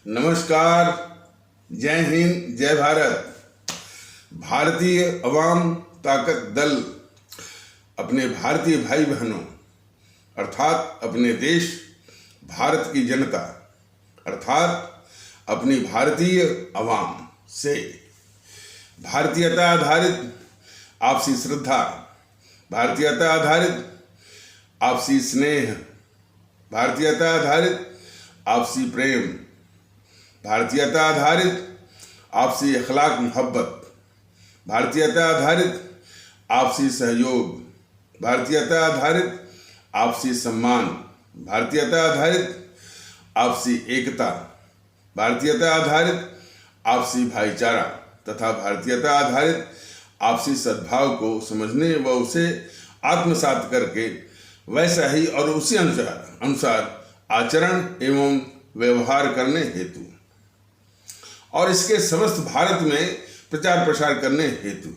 नमस्कार। जय हिंद, जय भारत। भारतीय अवाम ताकत दल अपने भारतीय भाई बहनों अर्थात अपने देश भारत की जनता अर्थात अपनी भारतीय अवाम से भारतीयता आधारित आपसी श्रद्धा, भारतीयता आधारित आपसी स्नेह, भारतीयता आधारित आपसी प्रेम, भारतीयता आधारित आपसी अखलाक मोहब्बत, भारतीयता आधारित आपसी सहयोग, भारतीयता आधारित आपसी सम्मान, भारतीयता आधारित आपसी एकता, भारतीयता आधारित आपसी भाईचारा तथा भारतीयता आधारित आपसी सद्भाव को समझने व उसे आत्मसात करके वैसा ही और उसी अनुसार आचरण एवं व्यवहार करने हेतु और इसके समस्त भारत में प्रचार प्रसार करने हेतु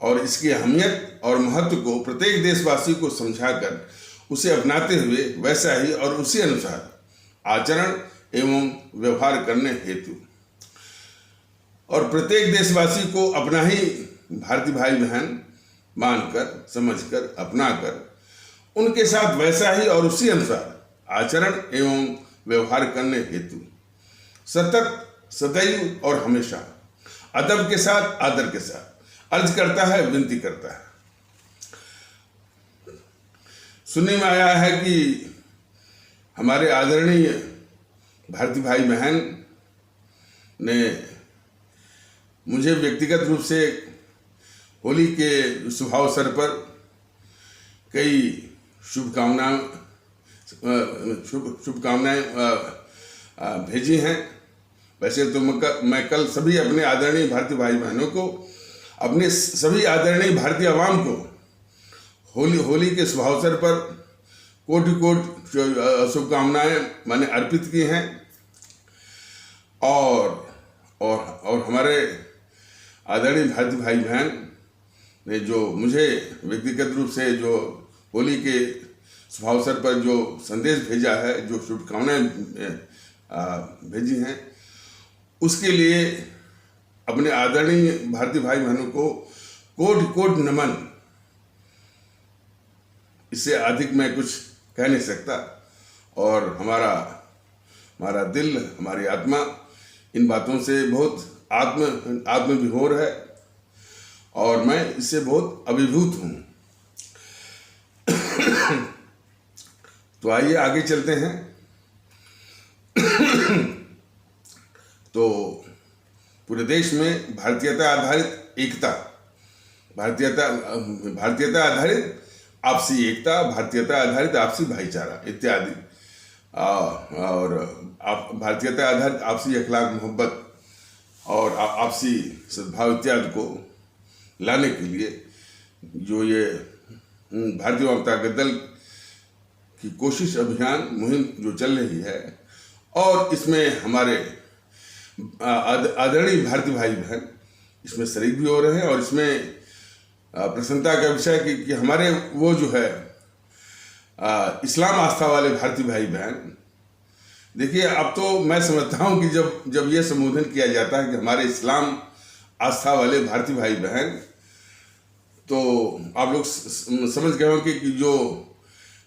और इसकी अहमियत और महत्व को प्रत्येक देशवासी को समझाकर उसे अपनाते हुए वैसा ही और उसी अनुसार आचरण एवं व्यवहार करने हेतु और प्रत्येक देशवासी को अपना ही भारतीय भाई बहन मानकर, समझकर, अपनाकर उनके साथ वैसा ही और उसी अनुसार आचरण एवं व्यवहार करने हेतु सतत, सदैव और हमेशा अदब के साथ, आदर के साथ अर्ज करता है, विनती करता है। सुनने में आया है कि हमारे आदरणीय भारतीय भाई बहन ने मुझे व्यक्तिगत रूप से होली के शुभ अवसर पर कई शुभकामनाएं भेजी हैं। वैसे तो मैं कल सभी अपने आदरणीय भारतीय भाई बहनों को, अपने सभी आदरणीय भारतीय आवाम को होली के शुभ अवसर पर कोटि शुभकामनाएं मैंने अर्पित की हैं और हमारे आदरणीय भारतीय भाई बहन ने जो मुझे व्यक्तिगत रूप से जो होली के शुभ अवसर पर जो संदेश भेजा है, जो शुभकामनाएं भेजी हैं, उसके लिए अपने आदरणीय भारतीय भाई बहनों को कोटि कोटि नमन। इससे अधिक मैं कुछ कह नहीं सकता और हमारा दिल, हमारी आत्मा इन बातों से बहुत आत्मविभोर है और मैं इससे बहुत अभिभूत हूँ। तो आइए आगे चलते हैं। तो पूरे देश में भारतीयता आधारित एकता, भारतीयता आधारित आपसी एकता, भारतीयता आधारित आपसी भाईचारा इत्यादि और भारतीयता आधारित आपसी अखलाक मोहब्बत और आपसी सद्भाव इत्यादि को लाने के लिए जो ये भारतीय जनता दल की कोशिश अभियान मुहिम जो चल रही है और इसमें हमारे आदरणीय भारतीय भाई बहन इसमें शरीक भी हो रहे हैं और इसमें प्रसन्नता का विषय कि हमारे वो जो है इस्लाम आस्था वाले भारतीय भाई बहन, देखिए अब तो मैं समझता हूँ कि जब ये संबोधन किया जाता है कि हमारे इस्लाम आस्था वाले भारतीय भाई बहन, तो आप लोग समझ गए होंगे कि जो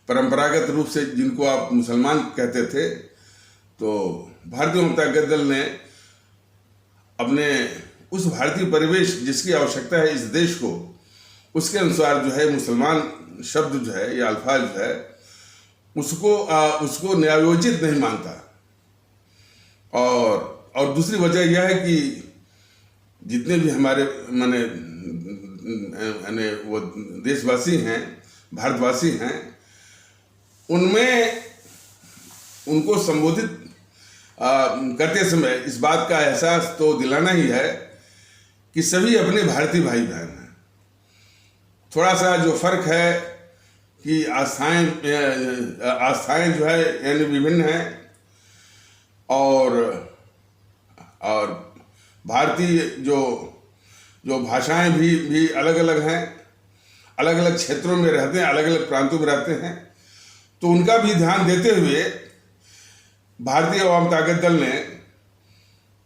परंपरागत रूप से जिनको आप मुसलमान कहते थे, तो भारतीय जनता दल ने अपने उस भारतीय परिवेश जिसकी आवश्यकता है इस देश को, उसके अनुसार जो है मुसलमान शब्द जो है या अल्फाज जो है उसको न्यायोचित नहीं मानता। और दूसरी वजह यह है कि जितने भी हमारे माने वो देशवासी हैं, भारतवासी हैं, उनमें उनको संबोधित करते समय इस बात का एहसास तो दिलाना ही है कि सभी अपने भारतीय भाई बहन हैं। थोड़ा सा जो फर्क है कि आस्थाएं जो है यानी विभिन्न हैं और भारतीय जो भाषाएं भी अलग अलग हैं, अलग अलग क्षेत्रों में रहते हैं, अलग अलग प्रांतों में रहते हैं, तो उनका भी ध्यान देते हुए भारतीय आवाम ताकत दल ने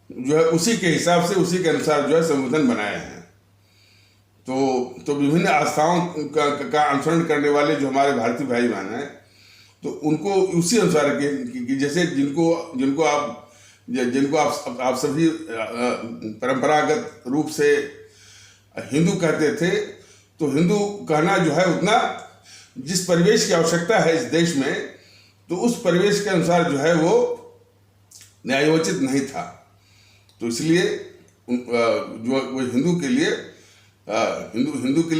जो है उसी के हिसाब से, उसी के अनुसार जो है संबोधन बनाए हैं। तो विभिन्न आस्थाओं का अनुसरण करने वाले जो हमारे भारतीय भाई बहन हैं, तो उनको उसी अनुसार कि जैसे जिनको आप सभी परंपरागत रूप से हिंदू कहते थे, तो हिंदू कहना जो है उतना, जिस परिवेश की आवश्यकता है इस देश में, तो उस परिवेश के अनुसार जो है वो न्यायोचित नहीं था। तो इसलिए जो वो हिंदू के लिए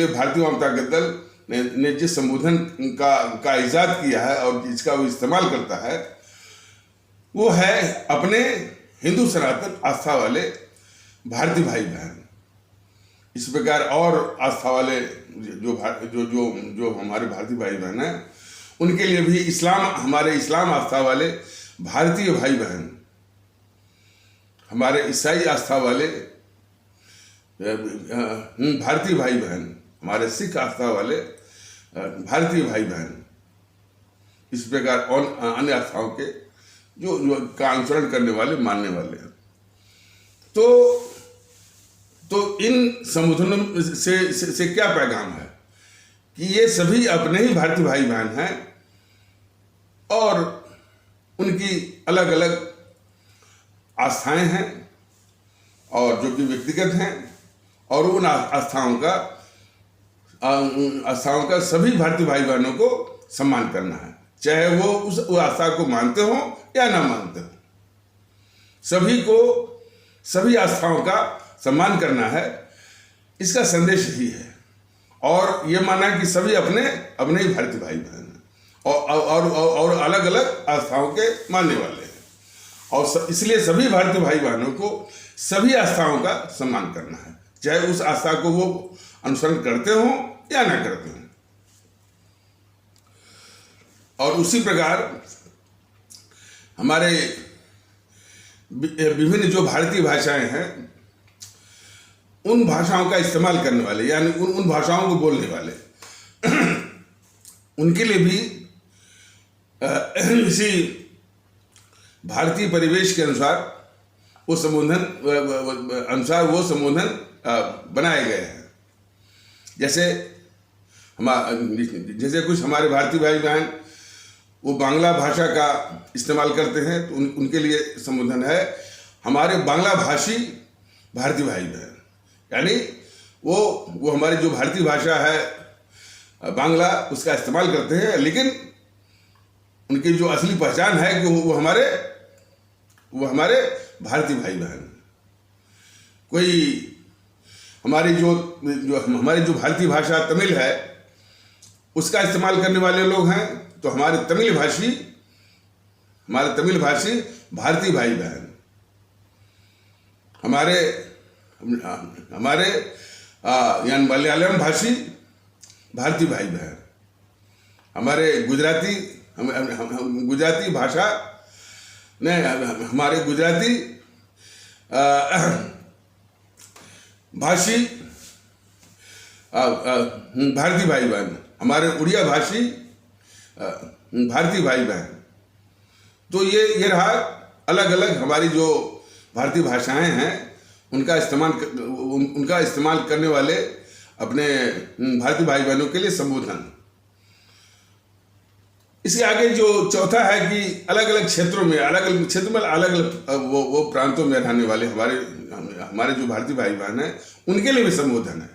भारतीय आवाम ताकत दल ने जिस संबोधन का इजाद किया है और जिसका वो इस्तेमाल करता है, वो है अपने हिंदू सनातन आस्था वाले भारतीय भाई बहन। इस प्रकार और आस्था वाले जो हमारे भारतीय भाई बहन हैं, उनके लिए भी हमारे इस्लाम आस्था वाले भारतीय भाई बहन, हमारे ईसाई आस्था वाले भारतीय भाई बहन, हमारे सिख आस्था वाले भारतीय भाई बहन, इस प्रकार अन्य आस्थाओं के जो का अनुसरण करने वाले, मानने वाले हैं। तो इन संबोधनों से क्या पैगाम है कि ये सभी अपने ही भारतीय भाई बहन हैं और उनकी अलग अलग आस्थाएं हैं और जो कि व्यक्तिगत हैं, और उन आस्थाओं का सभी भारतीय भाई बहनों को सम्मान करना है, चाहे वो उस आस्था को मानते हो या ना मानते हो। सभी आस्थाओं का सम्मान करना है, इसका संदेश यही है। और ये माना कि सभी अपने ही भारतीय भाई बहन हैं और अलग अलग आस्थाओं के मानने वाले हैं, और इसलिए सभी भारतीय भाई बहनों को सभी आस्थाओं का सम्मान करना है, चाहे उस आस्था को वो अनुसरण करते हो या ना करते हो। और उसी प्रकार हमारे विभिन्न जो भारतीय भाषाएं हैं, उन भाषाओं का इस्तेमाल करने वाले, यानी उन भाषाओं को बोलने वाले, उनके लिए भी इसी भारतीय परिवेश के अनुसार वो संबोधन बनाए गए हैं। जैसे कुछ हमारे भारतीय भाई बहन वो बांग्ला भाषा का इस्तेमाल करते हैं, तो उनके लिए संबोधन है हमारे बांग्ला भाषी भारतीय भाई बहन, यानी वो हमारी जो भारतीय भाषा है बांग्ला, उसका इस्तेमाल करते हैं, लेकिन उनकी जो असली पहचान है कि वो हमारे भारतीय भाई बहन। कोई हमारी जो भारतीय भाषा तमिल है, उसका इस्तेमाल करने वाले लोग हैं, तो हमारे तमिल भाषी भारतीय भाई बहन, हमारे यानी मलयालम भाषी भारतीय भाई बहन, हमारे गुजराती भाषा ने हमारे गुजराती भाषी भारतीय भाई बहन, हमारे उड़िया भाषी भारतीय भाई बहन। तो ये रहा अलग अलग हमारी जो भारतीय भाषाएं हैं, उनका इस्तेमाल करने वाले अपने भारतीय भाई बहनों के लिए संबोधन। इसके आगे जो चौथा है कि अलग अलग क्षेत्रों में अलग अलग वो प्रांतों में रहने वाले हमारे जो भारतीय भाई बहन हैं, उनके लिए भी संबोधन है।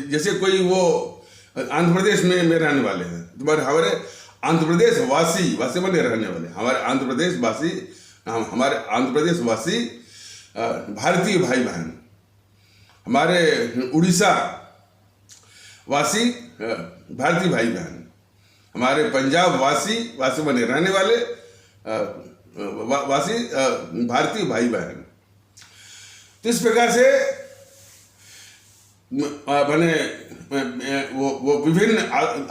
जैसे कोई वो आंध्र प्रदेश में रहने वाले हैं, तो हमारे आंध्र प्रदेश वासी बने रहने वाले, हमारे आंध्र प्रदेश वासी भारतीय भाई बहन, हमारे उड़ीसा वासी भारतीय भाई बहन, हमारे पंजाब वासी बने रहने वाले भारतीय भाई बहन। तो इस प्रकार से बने वो विभिन्न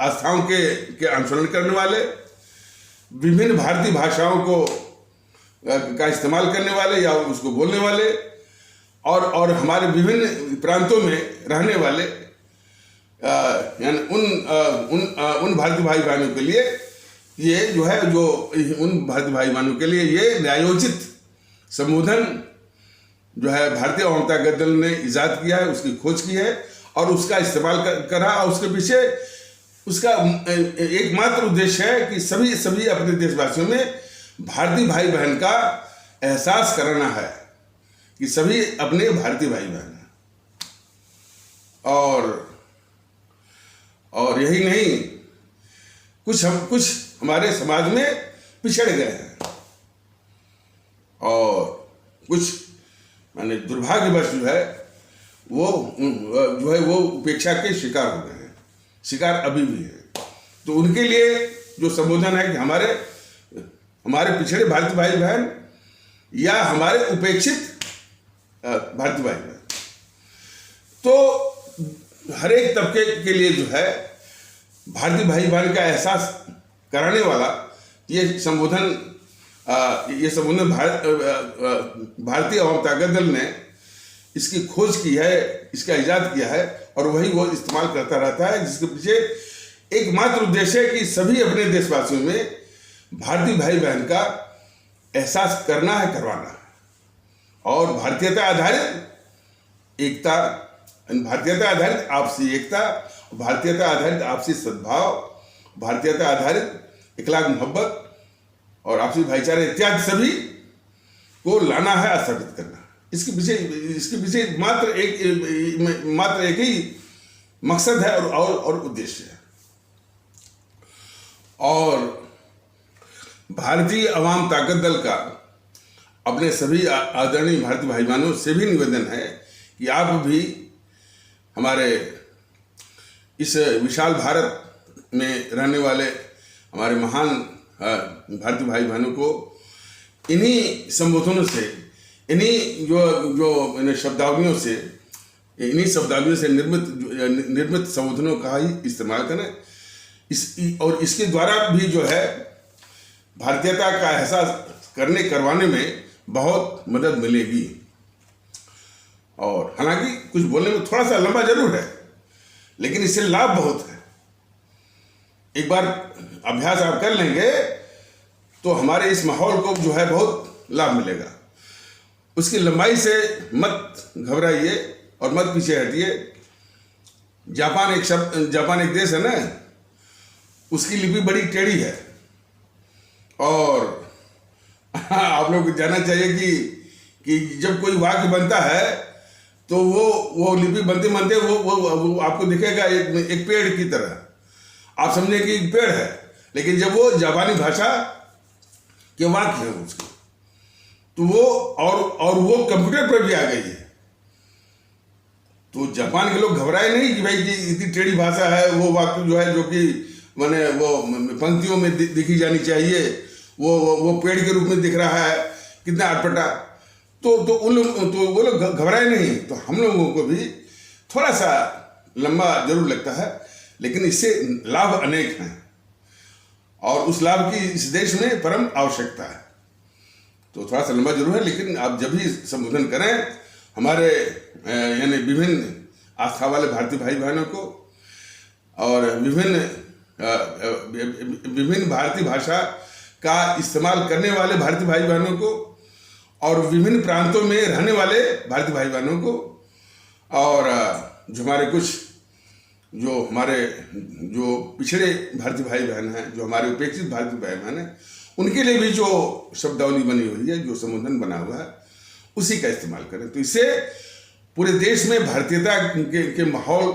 आस्थाओं के अनुसरण करने वाले, विभिन्न भारतीय भाषाओं का इस्तेमाल करने वाले या उसको बोलने वाले, और हमारे विभिन्न प्रांतों में रहने वाले यानी उन भारतीय भाई बहनों के लिए ये जो है, जो उन भारतीय भाई बहनों के लिए ये न्यायोचित संबोधन जो है भारतीय अवाम ताकत दल ने इजाद किया है, उसकी खोज की है और उसका इस्तेमाल करा। और उसके पीछे उसका एकमात्र उद्देश्य है कि सभी अपने देशवासियों में भारतीय भाई बहन का एहसास कराना है कि सभी अपने भारतीय भाई बहन हैं। और यही नहीं, कुछ हमारे समाज में पिछड़ गए हैं और कुछ माने दुर्भाग्यवश वो उपेक्षा के शिकार हो गए हैं, शिकार अभी भी है। तो उनके लिए जो संबोधन है कि हमारे पिछड़े भारतीय भाई बहन या हमारे उपेक्षित भारतीय भाई बहन, तो हर एक तबके के लिए जो है भारतीय भाई बहन का एहसास कराने वाला ये संबोधन भारतीय अवाम ताकत दल ने इसकी खोज की है, इसका इजाद किया है और वही वो इस्तेमाल करता रहता है, जिसके पीछे एकमात्र उद्देश्य है कि सभी अपने देशवासियों में भारतीय भाई बहन का एहसास करना है, करवाना है। और भारतीयता आधारित एकता, भारतीयता आधारित आपसी एकता, भारतीयता आधारित आपसी सद्भाव, भारतीयता आधारित इखलाक मोहब्बत और आपसी भाईचारे इत्यादि सभी को लाना है, स्थापित करना। इसके पीछे मात्र एक ही मकसद है और उद्देश्य है। और भारतीय अवाम ताकत दल का अपने सभी आदरणीय भारतीय भाई बहनों से भी निवेदन है कि आप भी हमारे इस विशाल भारत में रहने वाले हमारे महान भारतीय भाई बहनों को इन्हीं संबोधनों से, इन्हीं जो शब्दावलियों से निर्मित संबोधनों का ही इस्तेमाल करें। और इसके द्वारा भी जो है भारतीयता का एहसास करवाने में बहुत मदद मिलेगी। और हालांकि कुछ बोलने में थोड़ा सा लंबा जरूर है, लेकिन इससे लाभ बहुत है। एक बार अभ्यास आप कर लेंगे तो हमारे इस माहौल को जो है बहुत लाभ मिलेगा। उसकी लंबाई से मत घबराइए और मत पीछे हटिए। जापान एक देश है ना, उसकी लिपि बड़ी टेढ़ी है और आप लोग को जानना चाहिए कि जब कोई वाक्य बनता है तो वो लिपि बनते बनते वो आपको दिखेगा एक पेड़ की तरह। आप समझे कि एक पेड़ है, लेकिन जब वो जापानी भाषा के वाक्य है उसके, तो वो कंप्यूटर पर भी आ गई है। तो जापान के लोग घबराए नहीं कि भाई इतनी टेढ़ी भाषा है, वो वाक्य जो है जो कि माने वो पंक्तियों में दिखी जानी चाहिए, वो पेड़ के रूप में दिख रहा है, कितना अटपटा। तो वो लोग घबराए नहीं। तो हम लोगों को भी थोड़ा सा लंबा जरूर लगता है, लेकिन इससे लाभ अनेक हैं और उस लाभ की इस देश में परम आवश्यकता है। तो थोड़ा सा लंबा जरूर है, लेकिन आप जब भी संबोधन करें हमारे यानी विभिन्न आस्था वाले भारतीय भाई बहनों को और विभिन्न भारतीय भाषा का इस्तेमाल करने वाले भारतीय भाई बहनों को और विभिन्न प्रांतों में रहने वाले भारतीय भाई बहनों को और जो हमारे कुछ जो पिछड़े भारतीय भाई बहन हैं, जो हमारे उपेक्षित भारतीय भाई बहन हैं, उनके लिए भी जो शब्दावली बनी हुई है, जो संबोधन बना हुआ है, उसी का इस्तेमाल करें। तो इससे पूरे देश में भारतीयता के माहौल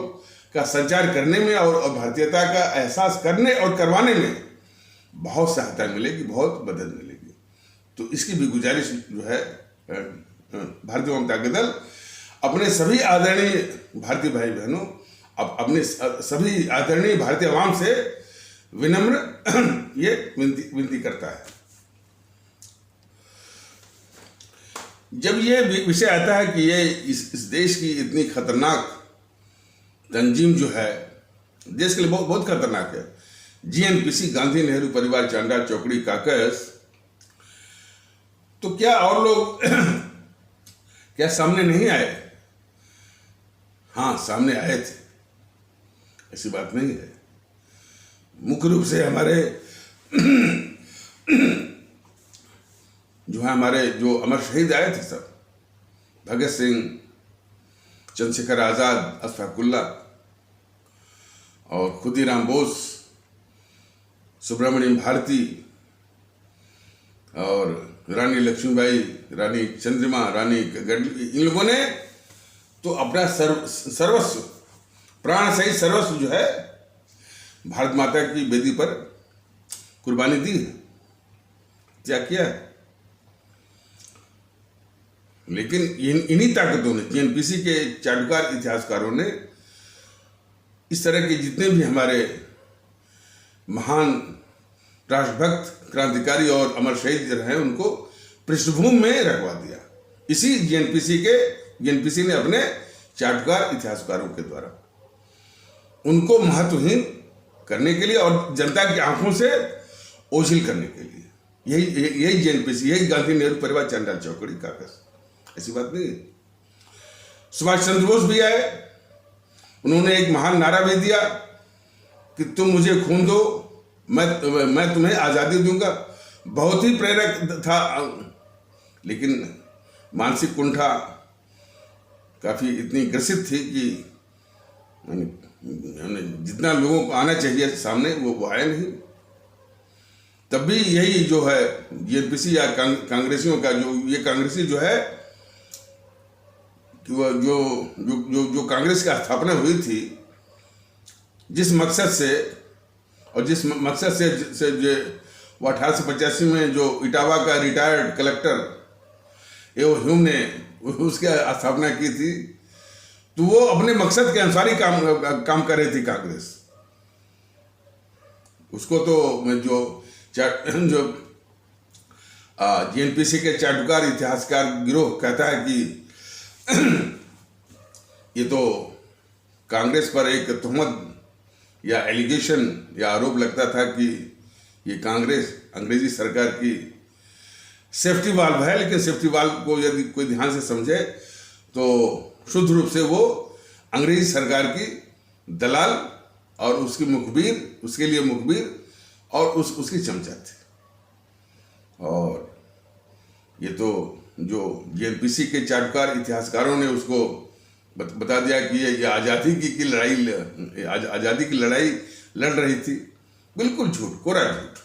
का संचार करने में और भारतीयता का एहसास करने और करवाने में बहुत सहायता मिलेगी, बहुत मदद मिलेगी। तो इसकी भी गुजारिश जो है भारतीय अवाम ताकत दल अपने सभी आदरणीय भारतीय भाई बहनों, अपने सभी आदरणीय भारतीय अवाम से विनम्र ये विनती करता है। जब ये विषय आता है कि ये इस देश की इतनी खतरनाक तंजीम जो है, देश के लिए बहुत बहुत खतरनाक है, जीएनपीसी, गांधी नेहरू परिवार, चांडा चौकड़ी काकस, तो क्या और लोग क्या सामने नहीं आए? हाँ, सामने आए थे। ऐसी बात नहीं है। मुख्य रूप से हमारे जो अमर शहीद आए थे सब, भगत सिंह, चंद्रशेखर आज़ाद, अशफाकुल्ला और खुदीराम बोस, सुब्रमण्यम भारती और रानी लक्ष्मीबाई, रानी चंद्रिमा, रानी गढ़ली, इन लोगों ने तो अपना सर्वस्व, प्राण सहित सर्वस्व जो है भारत माता की वेदी पर कुर्बानी दी है, त्याग किया है। लेकिन इन्हीं ताकतों ने, जीएनपीसी के चाटुकार इतिहासकारों ने इस तरह के जितने भी हमारे महान राष्ट्रभक्त, क्रांतिकारी और अमर शहीद रहे, उनको पृष्ठभूमि में रखवा दिया। इसी जीएनपीसी ने अपने चाटुकार इतिहासकारों के द्वारा उनको महत्वहीन करने के लिए और जनता की आंखों से ओझल करने के लिए, यही जीएनपीसी, यही गांधी नेहरू परिवार चंडाल चौकड़ी कागज, ऐसी बात नहीं है। सुभाष चंद्र बोस भी आए, उन्होंने एक महान नारा भी दिया कि तुम मुझे खून दो, मैं तुम्हें आज़ादी दूंगा। बहुत ही प्रेरक था, लेकिन मानसिक कुंठा काफ़ी इतनी ग्रसित थी कि जितना लोगों को आना चाहिए सामने वो आया नहीं। तब भी यही जो है जीएनपीसी या कांग्रेसियों का ये कांग्रेसी जो है कि वह जो कांग्रेस की स्थापना हुई थी, जिस मकसद से और जिस मकसद से जो वो 1885 में जो इटावा का रिटायर्ड कलेक्टर एवं ह्यूम ने उसकी स्थापना की थी, तो वो अपने मकसद के अनुसार ही काम कर रही थी कांग्रेस। उसको तो जो जीएनपीसी के चाटुकार इतिहासकार गिरोह कहता है कि ये तो कांग्रेस पर एक तहमत या एलिगेशन या आरोप लगता था कि ये कांग्रेस अंग्रेजी सरकार की सेफ्टी वाल्व है, लेकिन सेफ्टी वाल्व को यदि कोई ध्यान से समझे तो शुद्ध रूप से वो अंग्रेजी सरकार की दलाल और उसकी मुखबिर, उसके लिए मुखबिर और उसकी चमचा थे। और ये तो जो जीएनपीसी के चाटुकार इतिहासकारों ने उसको बता दिया कि ये आज़ादी की लड़ाई लड़ रही थी, बिल्कुल झूठ, कोरा झूठ।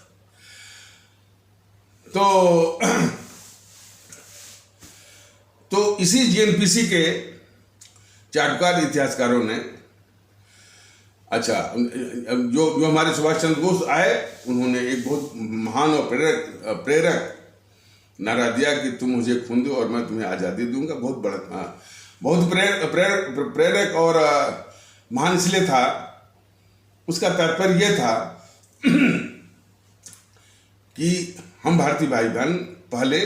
तो इसी जीएनपीसी के चाटुकार इतिहासकारों ने, अच्छा, जो हमारे सुभाष चंद्र बोस आए, उन्होंने एक बहुत महान और प्रेरक नारा दिया कि तुम मुझे खून दो और मैं तुम्हें आज़ादी दूंगा। बहुत प्रेरक और महान इसलिए था, उसका तात्पर्य यह था कि हम भारतीय भाई बहन पहले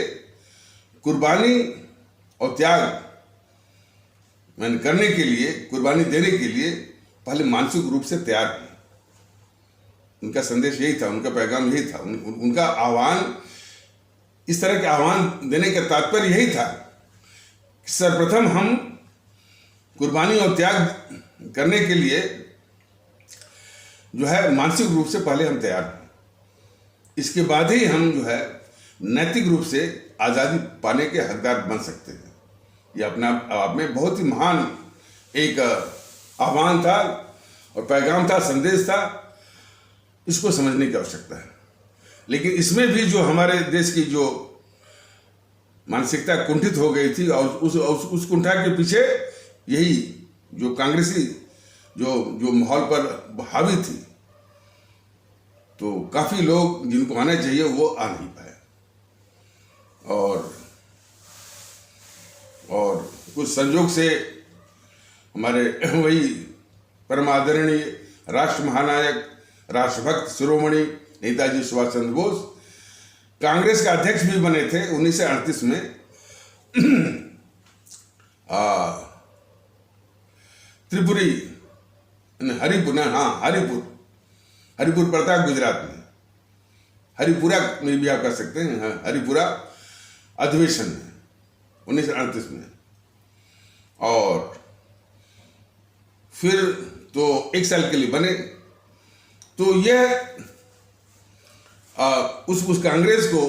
कुर्बानी और त्याग करने के लिए, कुर्बानी देने के लिए पहले मानसिक रूप से तैयार हैं। उनका संदेश यही था, उनका पैगाम यही था, उनका आह्वान, इस तरह के आह्वान देने का तात्पर्य यही था कि सर्वप्रथम हम कुर्बानी और त्याग करने के लिए जो है मानसिक रूप से पहले हम तैयार हैं। इसके बाद ही हम जो है नैतिक रूप से आज़ादी पाने के हकदार बन सकते हैं। यह अपना आप में बहुत ही महान एक आह्वान था और पैगाम था, संदेश था। इसको समझने की आवश्यकता है। लेकिन इसमें भी जो हमारे देश की जो मानसिकता कुंठित हो गई थी और उस कुंठा के पीछे यही जो कांग्रेसी जो माहौल पर हावी थी, तो काफ़ी लोग जिनको आना चाहिए वो आ नहीं पाए। और कुछ संयोग से हमारे वही परम आदरणीय राष्ट्र महानायक, राष्ट्रभक्त, शिरोमणि नेताजी सुभाष चंद्र बोस कांग्रेस का अध्यक्ष भी बने थे 1938 में। त्रिपुरी, हरिपुर पड़ता है गुजरात में, हरिपुरा में भी आप कर सकते हैं, हरिपुरा अधिवेशन में 1938 में। और फिर तो 1 साल के लिए बने। तो यह उस कांग्रेस को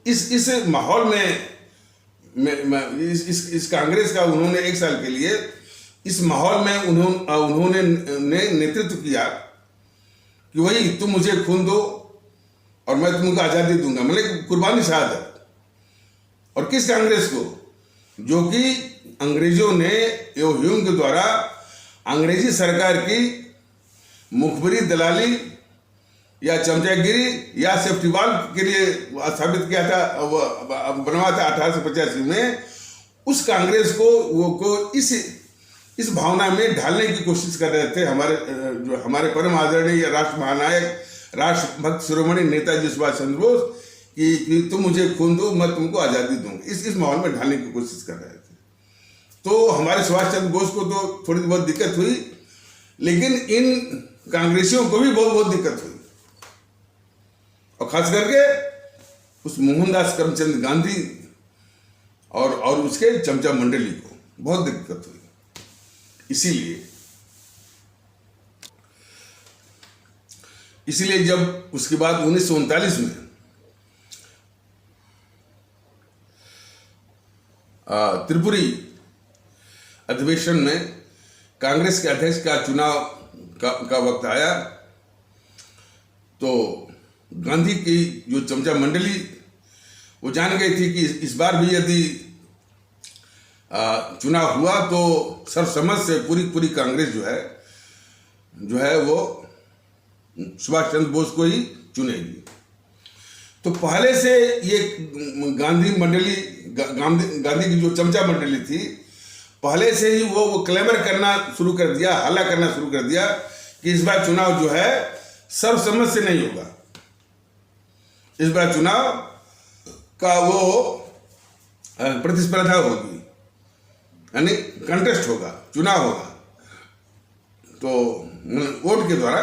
इस माहौल में इस कांग्रेस का उन्होंने 1 साल के लिए इस माहौल में उन्होंने नेतृत्व किया कि वही तुम मुझे खून दो और मैं तुमको आज़ादी दूंगा, मतलब कुर्बानी शहादत। और किस कांग्रेस को? जो कि अंग्रेजों ने ह्यूम के द्वारा अंग्रेजी सरकार की मुखबिरी, दलाली या चमचागिरी या सेफ्टी वाल के लिए स्थापित किया था, बनवा था 1885 में। उस कांग्रेस को इस भावना में ढालने की कोशिश कर रहे थे हमारे परम आदरणीय राष्ट्र महानायक, राष्ट्रभक्त शिरोमणि नेताजी सुभाष चंद्र बोस कि तुम मुझे खून दो, मैं तुमको आज़ादी दूंगा। इस माहौल में ढालने की कोशिश कर रहे थे। तो हमारे सुभाष चंद्र बोस को तो थोड़ी बहुत दिक्कत हुई, लेकिन इन कांग्रेसियों को भी बहुत दिक्कत हुई, और खास करके उस मोहनदास करमचंद गांधी और उसके चमचा मंडली को बहुत दिक्कत हुई। इसीलिए जब उसके बाद 1939 में त्रिपुरी अधिवेशन में कांग्रेस के अध्यक्ष का चुनाव का वक्त आया, तो गांधी की जो चमचा मंडली वो जान गई थी कि इस बार भी यदि चुनाव हुआ तो सर्वसम्मत से पूरी कांग्रेस जो है वो सुभाष चंद्र बोस को ही चुनेगी। तो पहले से ये गांधी की जो चमचा मंडली थी, पहले से ही वो क्लेमर करना शुरू कर दिया, हल्ला करना शुरू कर दिया कि इस बार चुनाव जो है सर्वसम्मत से नहीं होगा, इस बार चुनाव का वो प्रतिस्पर्धा होगी, यानी कंटेस्ट होगा, चुनाव होगा, तो वोट के द्वारा।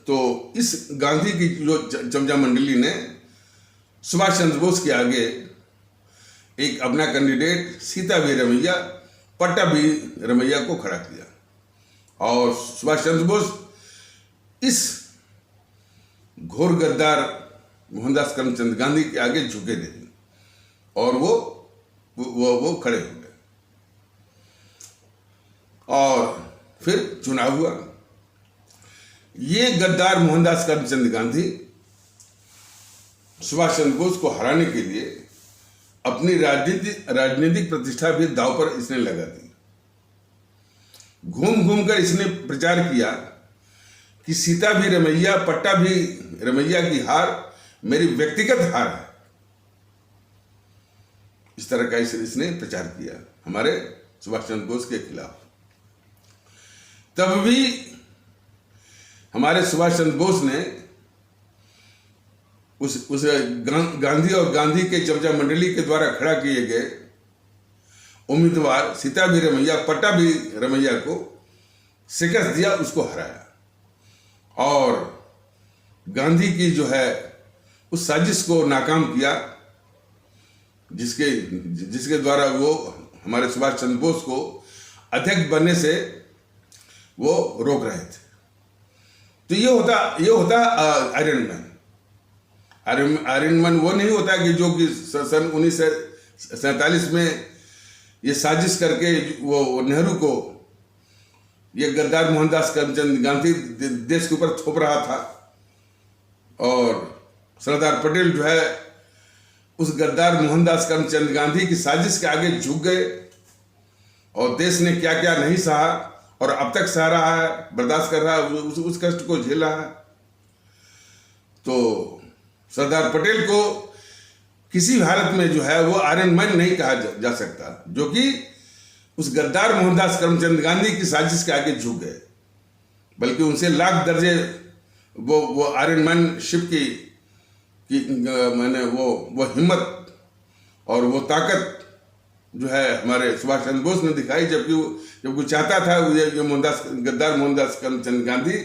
तो इस गांधी की जो चमचा मंडली ने सुभाष चंद्र बोस के आगे एक अपना कैंडिडेट सीताभी रमैया, पट्टाभी रमैया को खड़ा किया, और सुभाष चंद्र बोस इस घोर गद्दार मोहनदास करमचंद गांधी के आगे झुके नहीं, और वो खड़े हो गए, और फिर चुनाव हुआ। ये गद्दार मोहनदास करमचंद गांधी सुभाष चंद्र बोस को हराने के लिए अपनी राजनीतिक प्रतिष्ठा भी दांव पर इसने लगा दी। घूम कर इसने प्रचार किया कि सीताभी रमैया, पट्टाभी रमैया की हार मेरी व्यक्तिगत हार है। इस तरह का इसने प्रचार किया हमारे सुभाष चंद्र बोस के खिलाफ। तब भी हमारे सुभाष चंद्र बोस ने उस गांधी और गांधी के चमचा मंडली के द्वारा खड़ा किए गए उम्मीदवार सीताभी रमैया, पट्टाभी रमैया को शिकस्त दिया, उसको हराया, और गांधी की जो है उस साजिश को नाकाम किया जिसके द्वारा वो हमारे सुभाष चंद्र बोस को अध्यक्ष बनने से वो रोक रहे थे। तो ये होता आयरन मैन। आयरन मैन वो नहीं होता कि जो कि सन 1947 में ये साजिश करके वो नेहरू को, ये गद्दार मोहनदास करमचंद गांधी देश के ऊपर थोप रहा था, और सरदार पटेल जो है उस गद्दार मोहनदास करमचंद गांधी की साजिश के आगे झुक गए, और देश ने क्या क्या नहीं सहा और अब तक सह रहा है, बर्दाश्त कर रहा है, उस कष्ट को झेल रहा है। तो सरदार पटेल को किसी हालत में जो है वो आयरन मैन नहीं कहा जा सकता, जो कि उस गद्दार मोहनदास करमचंद गांधी की साजिश के आगे झुक गए, बल्कि उनसे लाख दर्जे वो आयरन मैन शिप की मैंने वो हिम्मत और वो ताकत जो है हमारे सुभाष चंद्र बोस ने दिखाई, जब वो चाहता था ये गद्दार मोहनदास करमचंद गांधी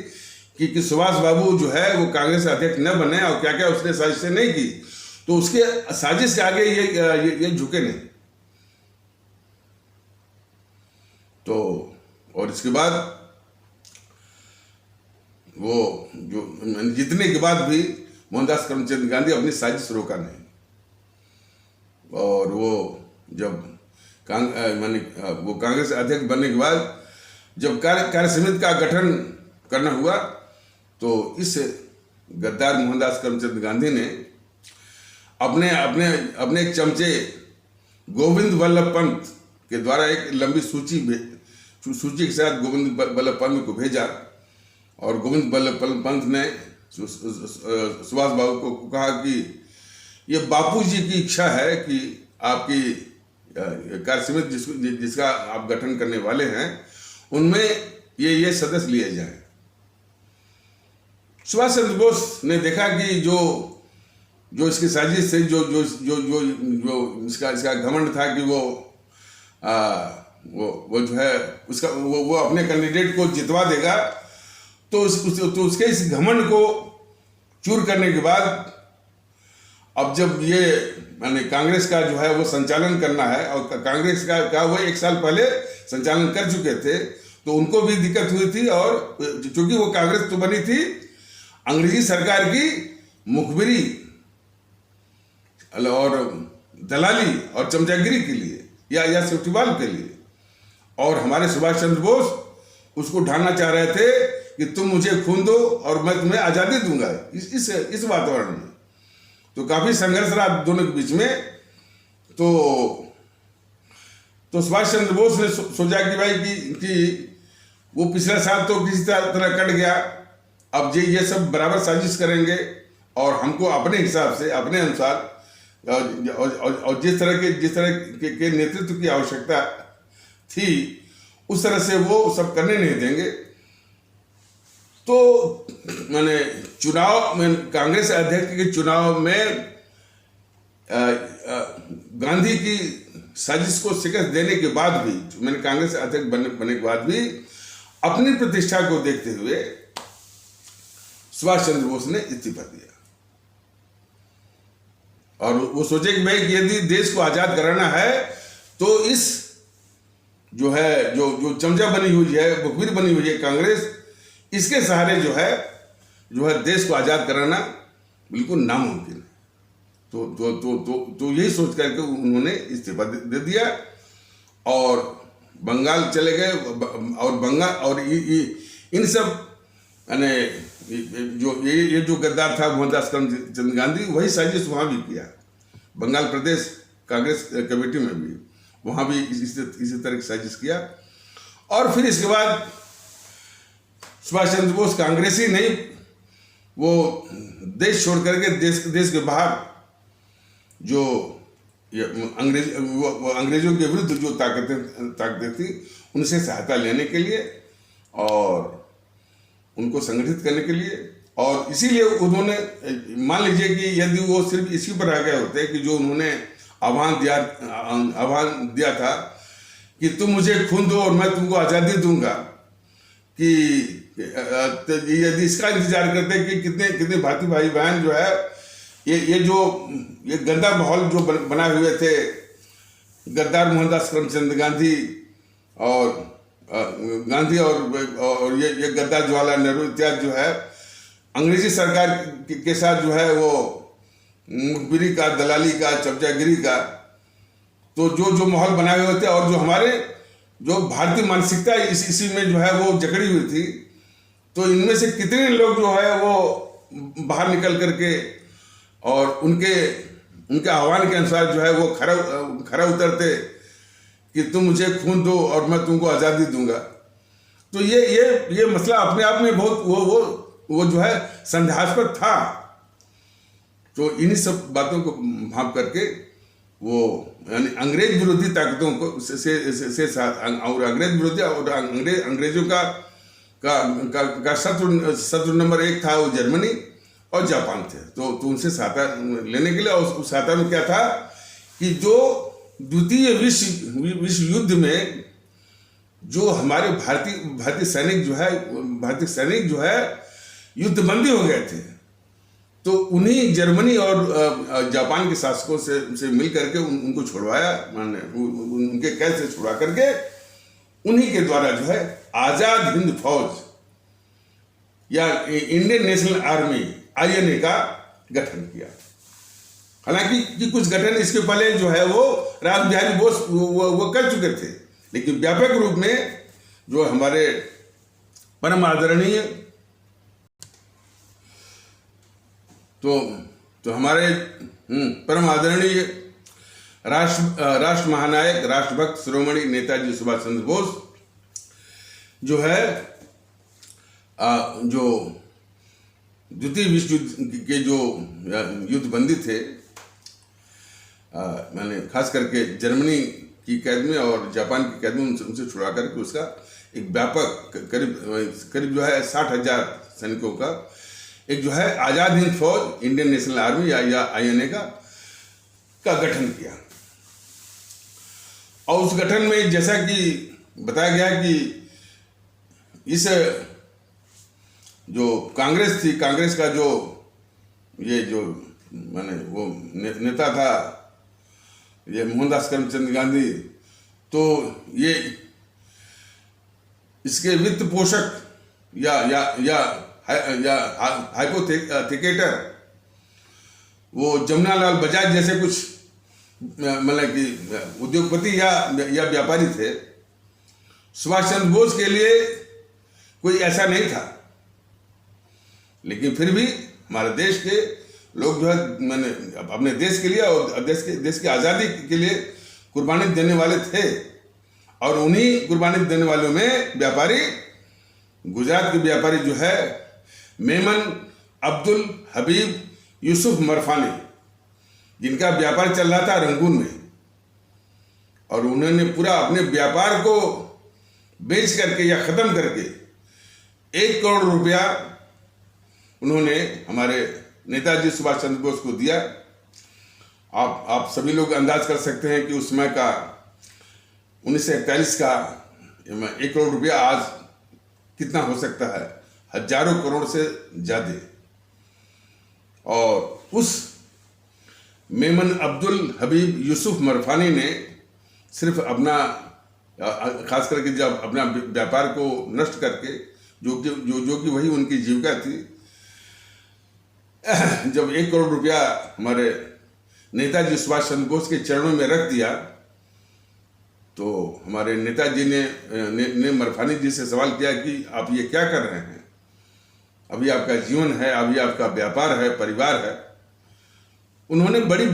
कि सुभाष बाबू जो है वो कांग्रेस अध्यक्ष न बने, और क्या क्या उसने साजिशें नहीं की, तो उसके साजिश के आगे ये झुके नहीं। तो और इसके बाद वो जो जीतने के बाद भी मोहनदास करमचंद गांधी अपनी साजिश रोका नहीं, और वो जब वो कांग्रेस अध्यक्ष बनने के बाद जब कार्य समिति का गठन करना हुआ, तो इस गद्दार मोहनदास करमचंद गांधी ने अपने अपने अपने एक चमचे गोविंद वल्लभ पंत के द्वारा एक लंबी सूची के साथ गोविंद वल्लभ पंत को भेजा, और गोविंद वल्लभ पंत ने सुभाष बाबू को कहा कि ये बापूजी की इच्छा है कि आपकी कार्य समिति जिसका आप गठन करने वाले हैं उनमें ये सदस्य लिए जाएं। सुभाष चंद्र बोस ने देखा कि जो इसकी साजिश से जो जो जो जो जो इसका घमंड था कि वो जो है उसका वो अपने कैंडिडेट को जितवा देगा, तो उसके इस घमंड को चूर करने के बाद अब जब ये माने कांग्रेस का जो है वो संचालन करना है, और कांग्रेस का वो 1 साल पहले संचालन कर चुके थे, तो उनको भी दिक्कत हुई थी, और चूंकि वो कांग्रेस तो बनी थी अंग्रेजी सरकार की मुखबिरी और दलाली और चमचागिरी के लिए या सेफ्टीवाल के लिए, और हमारे सुभाष चंद्र बोस उसको ढालना चाह रहे थे कि तुम मुझे खून दो और मैं तुम्हें आज़ादी दूंगा इस वातावरण में। तो काफ़ी संघर्ष रहा दोनों के बीच में। तो सुभाष चंद्र बोस ने सोचा कि भाई कि वो पिछला साल तो किसी तरह कट गया, अब ये सब बराबर साजिश करेंगे और हमको अपने हिसाब से अपने अनुसार और जिस तरह के नेतृत्व की आवश्यकता थी उस तरह से वो सब करने नहीं देंगे। तो मैंने चुनाव में कांग्रेस अध्यक्ष के चुनाव में गांधी की साजिश को शिकस्त देने के बाद भी, मैंने कांग्रेस अध्यक्ष बनने के बाद भी अपनी प्रतिष्ठा को देखते हुए सुभाष चंद्र बोस ने इस्तीफा दिया, और वो सोचे कि भाई कि यदि देश को आजाद कराना है तो इस जो है जो चमचा बनी हुई है, मुखबिर बनी हुई है कांग्रेस, इसके सहारे जो है देश को आजाद कराना बिल्कुल नामुमकिन है। तो यही सोच करके उन्होंने इस्तीफा दे दिया और बंगाल चले गए। और बंगाल और इन सब यानी ये जो गद्दार था मोहनदास करमचंद गांधी, वही साजिश वहाँ भी किया, बंगाल प्रदेश कांग्रेस कमेटी में भी, वहाँ भी इसी तरह की साजिश किया। और फिर इसके बाद सुभाष चंद्र बोस कांग्रेसी नहीं, वो देश छोड़ करके देश के बाहर जो अंग्रेजों के विरुद्ध जो ताकतें थी उनसे सहायता लेने के लिए और उनको संगठित करने के लिए, और इसीलिए उन्होंने, मान लीजिए कि यदि वो सिर्फ इसी पर रह गए होते कि जो उन्होंने आह्वान दिया था कि तुम मुझे खून दो और मैं तुमको आज़ादी दूंगा, कि यदि इसका इंतजार करते कि कितने भारतीय भाई बहन जो है ये गंदा माहौल जो बनाए हुए थे गद्दार मोहनदास करमचंद गांधी और ये गद्दार जवाहरलाल नेहरू इत्यादि जो है अंग्रेजी सरकार के साथ जो है वो मुखबिरी का, दलाली का, चमचागिरी का, तो जो माहौल बनाए हुए थे और जो हमारे जो भारतीय मानसिकता इसी में जो है वो जकड़ी हुई थी, तो इनमें से कितने लोग जो है वो बाहर निकल करके और उनके आह्वान के अनुसार जो है वो खरा उतरते कि तुम मुझे खून दो और मैं तुमको आज़ादी दूंगा। तो ये मसला अपने आप में बहुत वो जो है संदेहास्पद था। तो इन्हीं सब बातों को भाप करके वो यानी अंग्रेज विरोधी ताकतों को से साथ और अंग्रेज विरोधी और अंग्रेजों का शत्रु नंबर 1 था वो जर्मनी और जापान थे। तो उनसे सहायता लेने के लिए, और उस सहायता में क्या था कि जो द्वितीय विश्व युद्ध में जो हमारे भारतीय सैनिक जो है युद्धबंदी हो गए थे, तो उन्हीं जर्मनी और जापान के शासकों से मिल करके उनको छुड़वाया, उनके कैद से छुड़वा करके उन्हीं के द्वारा जो है आजाद हिंद फौज या इंडियन नेशनल आर्मी INA का गठन किया। हालांकि कि कुछ गठन इसके पहले जो है वो रास बिहारी बोस वो कर चुके थे, लेकिन व्यापक रूप में जो हमारे परम आदरणीय तो हमारे परम आदरणीय राष्ट्र महानायक राष्ट्रभक्त शिरोमणि नेताजी सुभाष चंद्र बोस जो है जो द्वितीय विश्व युद्ध के जो युद्धबंदी थे, मैंने खास करके जर्मनी की कैद में और जापान की कैद में उनसे छुड़ा करके उसका एक व्यापक करीब जो है 60,000 सैनिकों का एक जो है आजाद हिंद फौज इंडियन नेशनल आर्मी या INA का गठन किया। और उस गठन में जैसा कि बताया गया कि इस जो कांग्रेस थी, कांग्रेस का जो ये जो माने वो नेता था ये मोहनदास करमचंद गांधी, तो ये इसके वित्त पोषक या हाइपोथेकेटर वो जमुनालाल बजाज जैसे कुछ मतलब कि उद्योगपति या व्यापारी थे। सुभाष चंद्र बोस के लिए कोई ऐसा नहीं था, लेकिन फिर भी हमारे देश के लोग जो है मैंने अपने देश के लिए और देश की आज़ादी के लिए कुर्बानी देने वाले थे। और उन्हीं कुर्बानी देने वालों में व्यापारी, गुजरात के व्यापारी जो है मेमन अब्दुल हबीब यूसुफ मरफानी, जिनका व्यापार चल रहा था रंगून में, और उन्होंने पूरा अपने व्यापार को बेच करके या ख़त्म करके 1 करोड़ रुपया उन्होंने हमारे नेताजी सुभाष चंद्र बोस को दिया। आप सभी लोग अंदाज कर सकते हैं कि उस समय का 1941 का 1 करोड़ रुपया आज कितना हो सकता है, हजारों करोड़ से ज़्यादा। और उस मेमन अब्दुल हबीब यूसुफ मरफानी ने सिर्फ अपना खास करके जब अपना व्यापार को नष्ट करके जो कि वही उनकी जीविका थी, जब 1 करोड़ रुपया हमारे नेताजी सुभाष चंद्र बोस के चरणों में रख दिया, तो हमारे नेताजी ने मरफानी जी से सवाल किया कि आप ये क्या कर रहे हैं, अभी आपका जीवन है, अभी आपका व्यापार है, परिवार है। उन्होंने बड़ी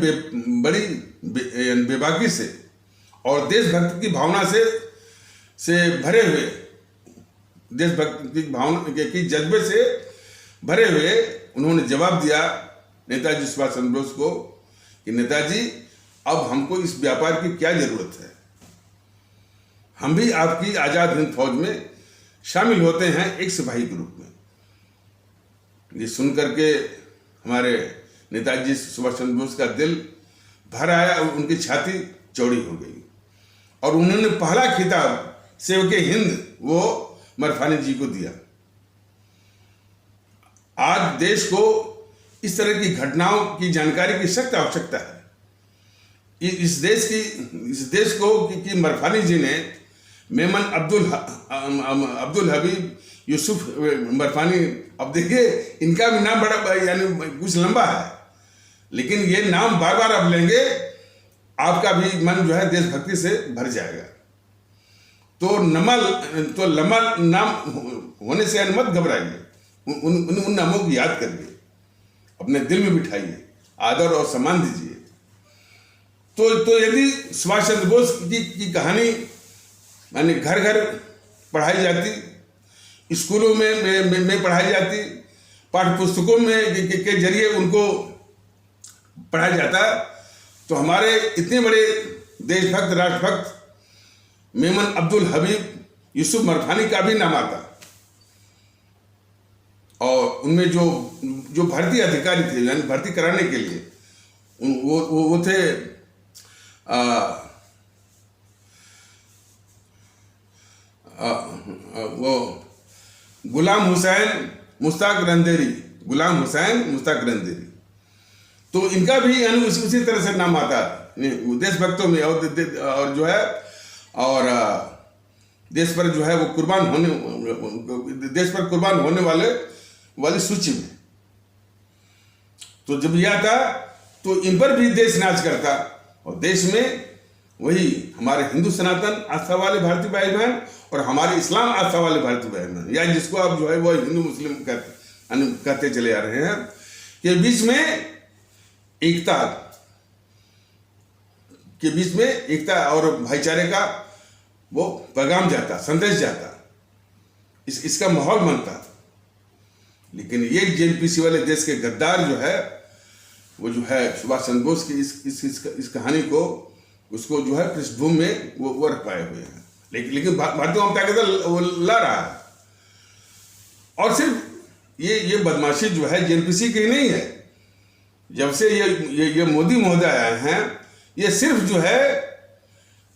बेबाकी से और देशभक्ति की भावना से भरे हुए, देशभक्ति की भावना की जज्बे से भरे हुए उन्होंने जवाब दिया नेताजी सुभाष चंद्र बोस को कि नेताजी, अब हमको इस व्यापार की क्या जरूरत है, हम भी आपकी आजाद हिंद फौज में शामिल होते हैं एक सिपाही के रूप में। ये सुन करके हमारे नेताजी सुभाष चंद्र बोस का दिल भर आया, उनकी छाती चौड़ी हो गई, और उन्होंने पहला खिताब सेवके हिंद वो मरफानी जी को दिया। आज देश को इस तरह की घटनाओं की जानकारी की सख्त आवश्यकता है। इस देश को कि मरफानी जी ने मेमन अब्दुल हबीब यूसुफ मरफानी, अब देखिए इनका भी नाम बड़ा यानी कुछ लंबा है, लेकिन ये नाम बार बार आप लेंगे आपका भी मन जो है देशभक्ति से भर जाएगा। तो लंबा नाम होने से मत घबराइए, उन नामों को याद करिए, अपने दिल में बिठाइए, आदर और सम्मान दीजिए। तो यदि सुभाष चंद्र बोस की कहानी माने घर घर पढ़ाई जाती, स्कूलों में पढ़ाई जाती, पाठ्य पुस्तकों में के जरिए उनको पढ़ाया जाता, तो हमारे इतने बड़े देशभक्त राष्ट्रभक्त मेमन अब्दुल हबीब यूसुफ मरफानी का भी नाम आता। और उनमें जो भर्ती अधिकारी थे, यानी भर्ती कराने के लिए वो थे वो गुलाम हुसैन मुश्ताक रंदेरी। तो इनका भी यानी उसी तरह से नाम आता देशभक्तों में, और जो है और देश पर जो है वो देश पर कुर्बान होने वाली सूची में। तो जब यह आता तो इन पर भी देश नाच करता, और देश में वही हमारे हिंदू सनातन आस्था वाले भारतीय भाई बहन और हमारे इस्लाम आस्था वाले भारतीय भाई बहन, या जिसको आप जो है वो हिंदू मुस्लिम कहते चले आ रहे हैं, के बीच में एकता और भाईचारे का वो पैगाम जाता, संदेश जाता, इसका माहौल बनता। लेकिन ये जेएनपीसी वाले देश के गद्दार जो है वो जो है सुभाष चंद्र बोस की इस कहानी को, उसको जो है पृष्ठभूमि में वो रख पाए हुए हैं। लेकिन भारतीय जनता दल वो ला रहा है। और सिर्फ ये बदमाशी जो है जेएनपीसी की नहीं है। जब से ये मोदी महोदय आए हैं, ये सिर्फ जो है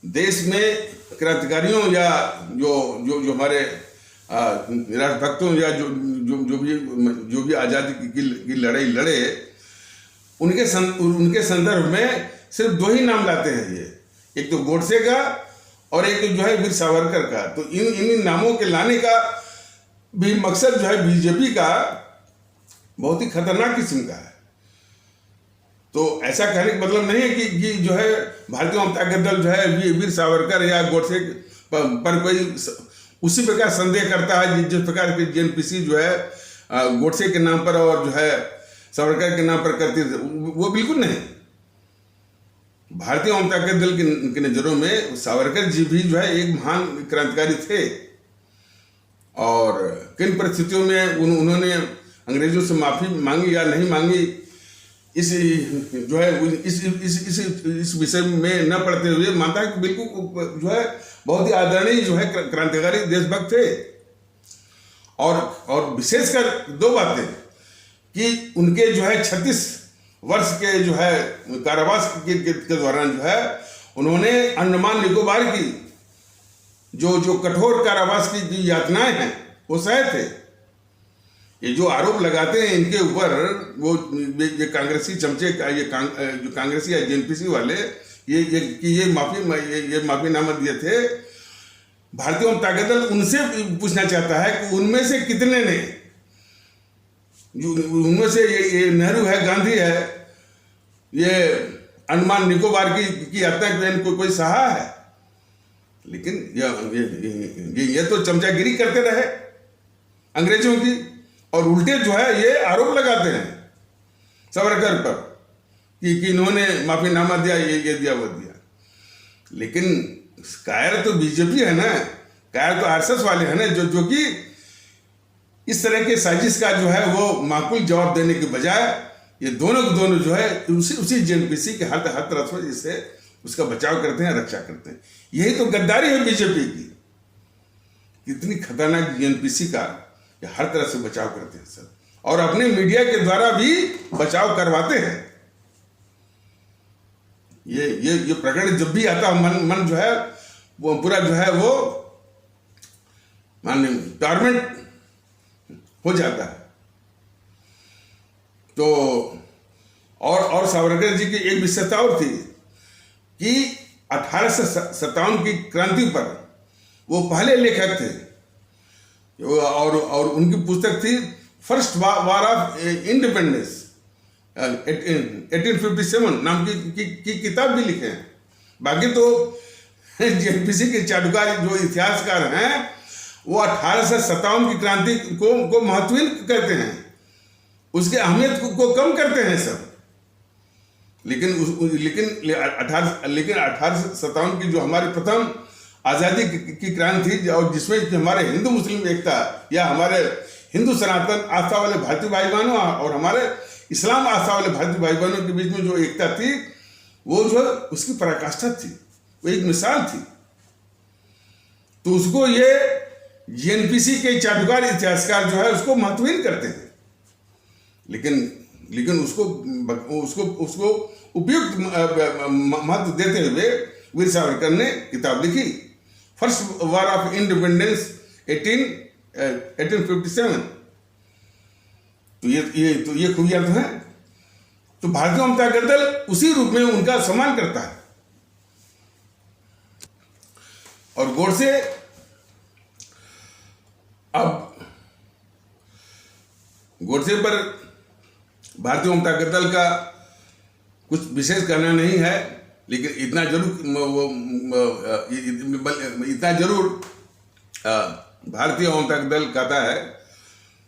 देश में क्रांतिकारियों या जो हमारे राष्ट्रभक्तों या जो भी आज़ादी की लड़ाई लड़े, उनके संदर्भ में सिर्फ दो ही नाम लाते हैं ये, एक तो गोडसे का और एक जो है वीर सावरकर का। तो इन नामों के लाने का भी मकसद जो है बीजेपी का बहुत ही खतरनाक किस्म का है। तो ऐसा कहने का मतलब नहीं है कि जो है भारतीय जनता दल जो है वीर सावरकर या गोडसे पर कोई उसी प्रकार संदेह करता है जिस प्रकार के जेएनपीसी जो है गोडसे के नाम पर और जो है सावरकर के नाम पर करती है, वो बिल्कुल नहीं। भारतीय जनता दल की नजरों में सावरकर जी भी जो है एक महान क्रांतिकारी थे, और किन परिस्थितियों में उन्होंने अंग्रेजों से माफी मांगी या नहीं मांगी, इस जो है इस विषय में न पढ़ते हुए मानता है कि बिल्कुल जो है बहुत ही आदरणीय जो है क्रांतिकारी देशभक्त थे। और विशेषकर दो बातें कि उनके जो है 36 वर्ष के जो है कारावास के दौरान जो है उन्होंने अंडमान निकोबार की जो कठोर कारावास की जो यातनाएं हैं वो सहे थे। ये जो आरोप लगाते हैं इनके ऊपर, वो ये कांग्रेसी चमचे जो कांग्रेसी या जेएनपीसी वाले ये माफीनामा दिए थे। भारतीय जनता दल उनसे पूछना चाहता है कि उनमें से कितने ने, उनमें से ये नेहरू है, गांधी है, ये अंडमान निकोबार की हत्या कोई सहा है। लेकिन ये तो चमचागिरी करते रहे अंग्रेजों की, और उल्टे जो है ये आरोप लगाते हैं सावरकर पर कि इन्होंने माफीनामा दिया, ये दिया वो दिया। लेकिन कायर तो बीजेपी है ना, कायर तो आरएसएस वाले हैं ना, जो कि इस तरह के साजिश का जो है वो माकूल जवाब देने के बजाय ये दोनों जो है उसी जेएनपीसी के हर तरह से जिससे उसका बचाव करते हैं, रक्षा करते हैं। यही तो गद्दारी है बीजेपी की। कितनी खतरनाक जेएनपीसी का ये हर तरह से बचाव करते हैं सर, और अपने मीडिया के द्वारा भी बचाव करवाते हैं। ये प्रकरण जब भी आता मन जो है वो पूरा जो है वो मान टॉर्मेंट हो जाता है। तो और सावरकर जी की एक विशेषता और थी कि 1857 की क्रांति पर वो पहले लेखक थे, और उनकी पुस्तक थी फर्स्ट वार ऑफ इंडिपेंडेंस 1857 नाम की किताब भी लिखे हैं। बाकी तो जेएनपीसी के चाटुकार जो इतिहासकार हैं वो 1857 की क्रांति को महत्वहीन कहते हैं, उसके अहमियत को कम करते हैं सब। लेकिन 1857 की जो हमारी प्रथम आज़ादी की क्रांति थी, और जिसमें हमारे हिंदू मुस्लिम एकता या हमारे हिंदू सनातन आस्था वाले भारतीय भाई बहनों और हमारे इस्लाम आस्था वाले भारतीय भाई बहनों के बीच में जो एकता थी, वो जो उसकी पराकाष्ठा थी, वो एक मिसाल थी। तो उसको ये जेएनपीसी के चाटुकार इतिहासकार जो है उसको महत्वहीन करते हैं। लेकिन उसको उपयुक्त महत्व देते हुए वीर सावरकर ने किताब लिखी फर्स्ट वार ऑफ इंडिपेंडेंस 1857। तो ये खूबियां तो हैं। तो भारतीय जनता दल उसी रूप में उनका सम्मान करता है। और गोडसे अब गोडसे पर भारतीय जनता दल का कुछ विशेष कहना नहीं है, लेकिन इतना जरूर भारतीय जनता दल कहता है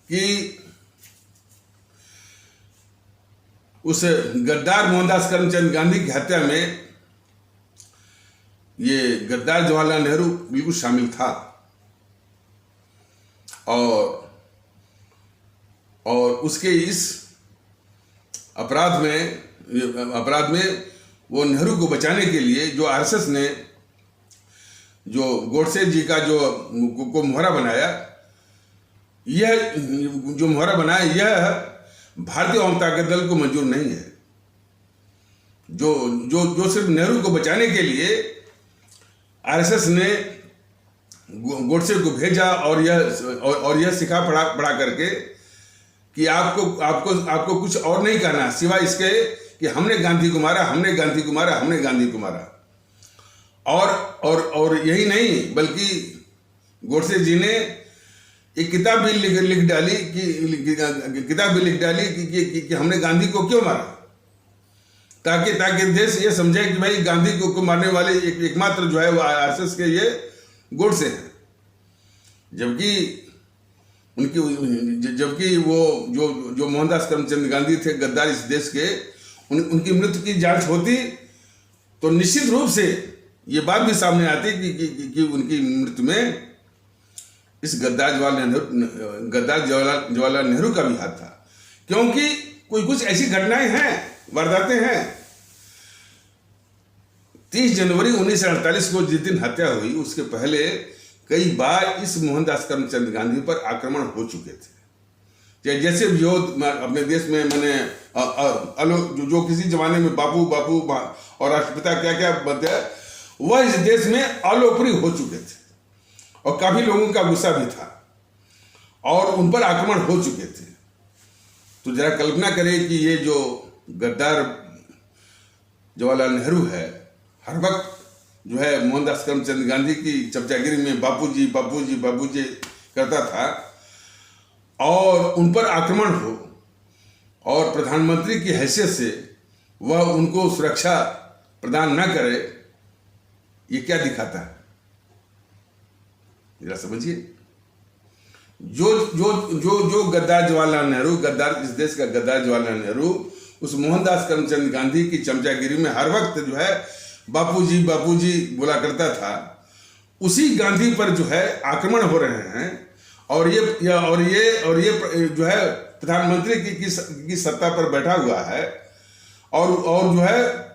कि उस गद्दार मोहनदास करमचंद गांधी की हत्या में ये गद्दार जवाहरलाल नेहरू बिल्कुल शामिल था, और उसके इस अपराध में वो नेहरू को बचाने के लिए जो आरएसएस ने जो गोडसे जी का जो को मोहरा बनाया, यह जो मोहरा बनाया यह भारतीय जनता दल को मंजूर नहीं है। जो सिर्फ नेहरू को बचाने के लिए आरएसएस ने गोडसे को भेजा और यह सिखा पढ़ा करके कि आपको कुछ और नहीं करना सिवाय इसके कि हमने गांधी को मारा, हमने गांधी को मारा, हमने गांधी को मारा। और यही नहीं बल्कि गोडसे जी ने एक किताब भी लिख डाली कि हमने गांधी को क्यों मारा, ताकि देश ये समझे कि भाई गांधी को मारने वाले एकमात्र जो है वो आरएसएस के ये गोडसे हैं। जबकि वो जो मोहनदास करमचंद गांधी थे गद्दार इस देश के, उनकी मृत्यु की जांच होती तो निश्चित रूप से ये बात भी सामने आती कि उनकी मृत्यु में इस गद्दार जवाहरलाल नेहरू का भी हाथ था, क्योंकि कुछ ऐसी घटनाएं हैं, वारदातें हैं। 30 जनवरी 1948 को जिस दिन हत्या हुई उसके पहले कई बार इस मोहनदास करमचंद गांधी पर आक्रमण हो चुके थे। जैसे विरोध अपने देश में मैंने जो किसी जमाने में बापू और राष्ट्रपिता क्या बनते हैं, वह इस देश में अलोकप्रिय हो चुके थे और काफी लोगों का गुस्सा भी था और उन पर आक्रमण हो चुके थे। तो जरा कल्पना करें कि ये जो गद्दार जवाहरलाल नेहरू है, हर वक्त जो है मोहनदास करमचंद गांधी की चमचागिरी में बापूजी करता था और उन पर आक्रमण हो और प्रधानमंत्री की हैसियत से वह उनको सुरक्षा प्रदान न करे, ये क्या दिखाता है जरा समझिए। जो गद्दार जवाहरलाल नेहरू, इस देश का गद्दार जवाहरलाल नेहरू उस मोहनदास करमचंद गांधी की चमचागिरी में हर वक्त जो है बापूजी बोला करता था, उसी गांधी पर जो है आक्रमण हो रहे हैं और ये जो है प्रधानमंत्री की सत्ता पर बैठा हुआ है और जो है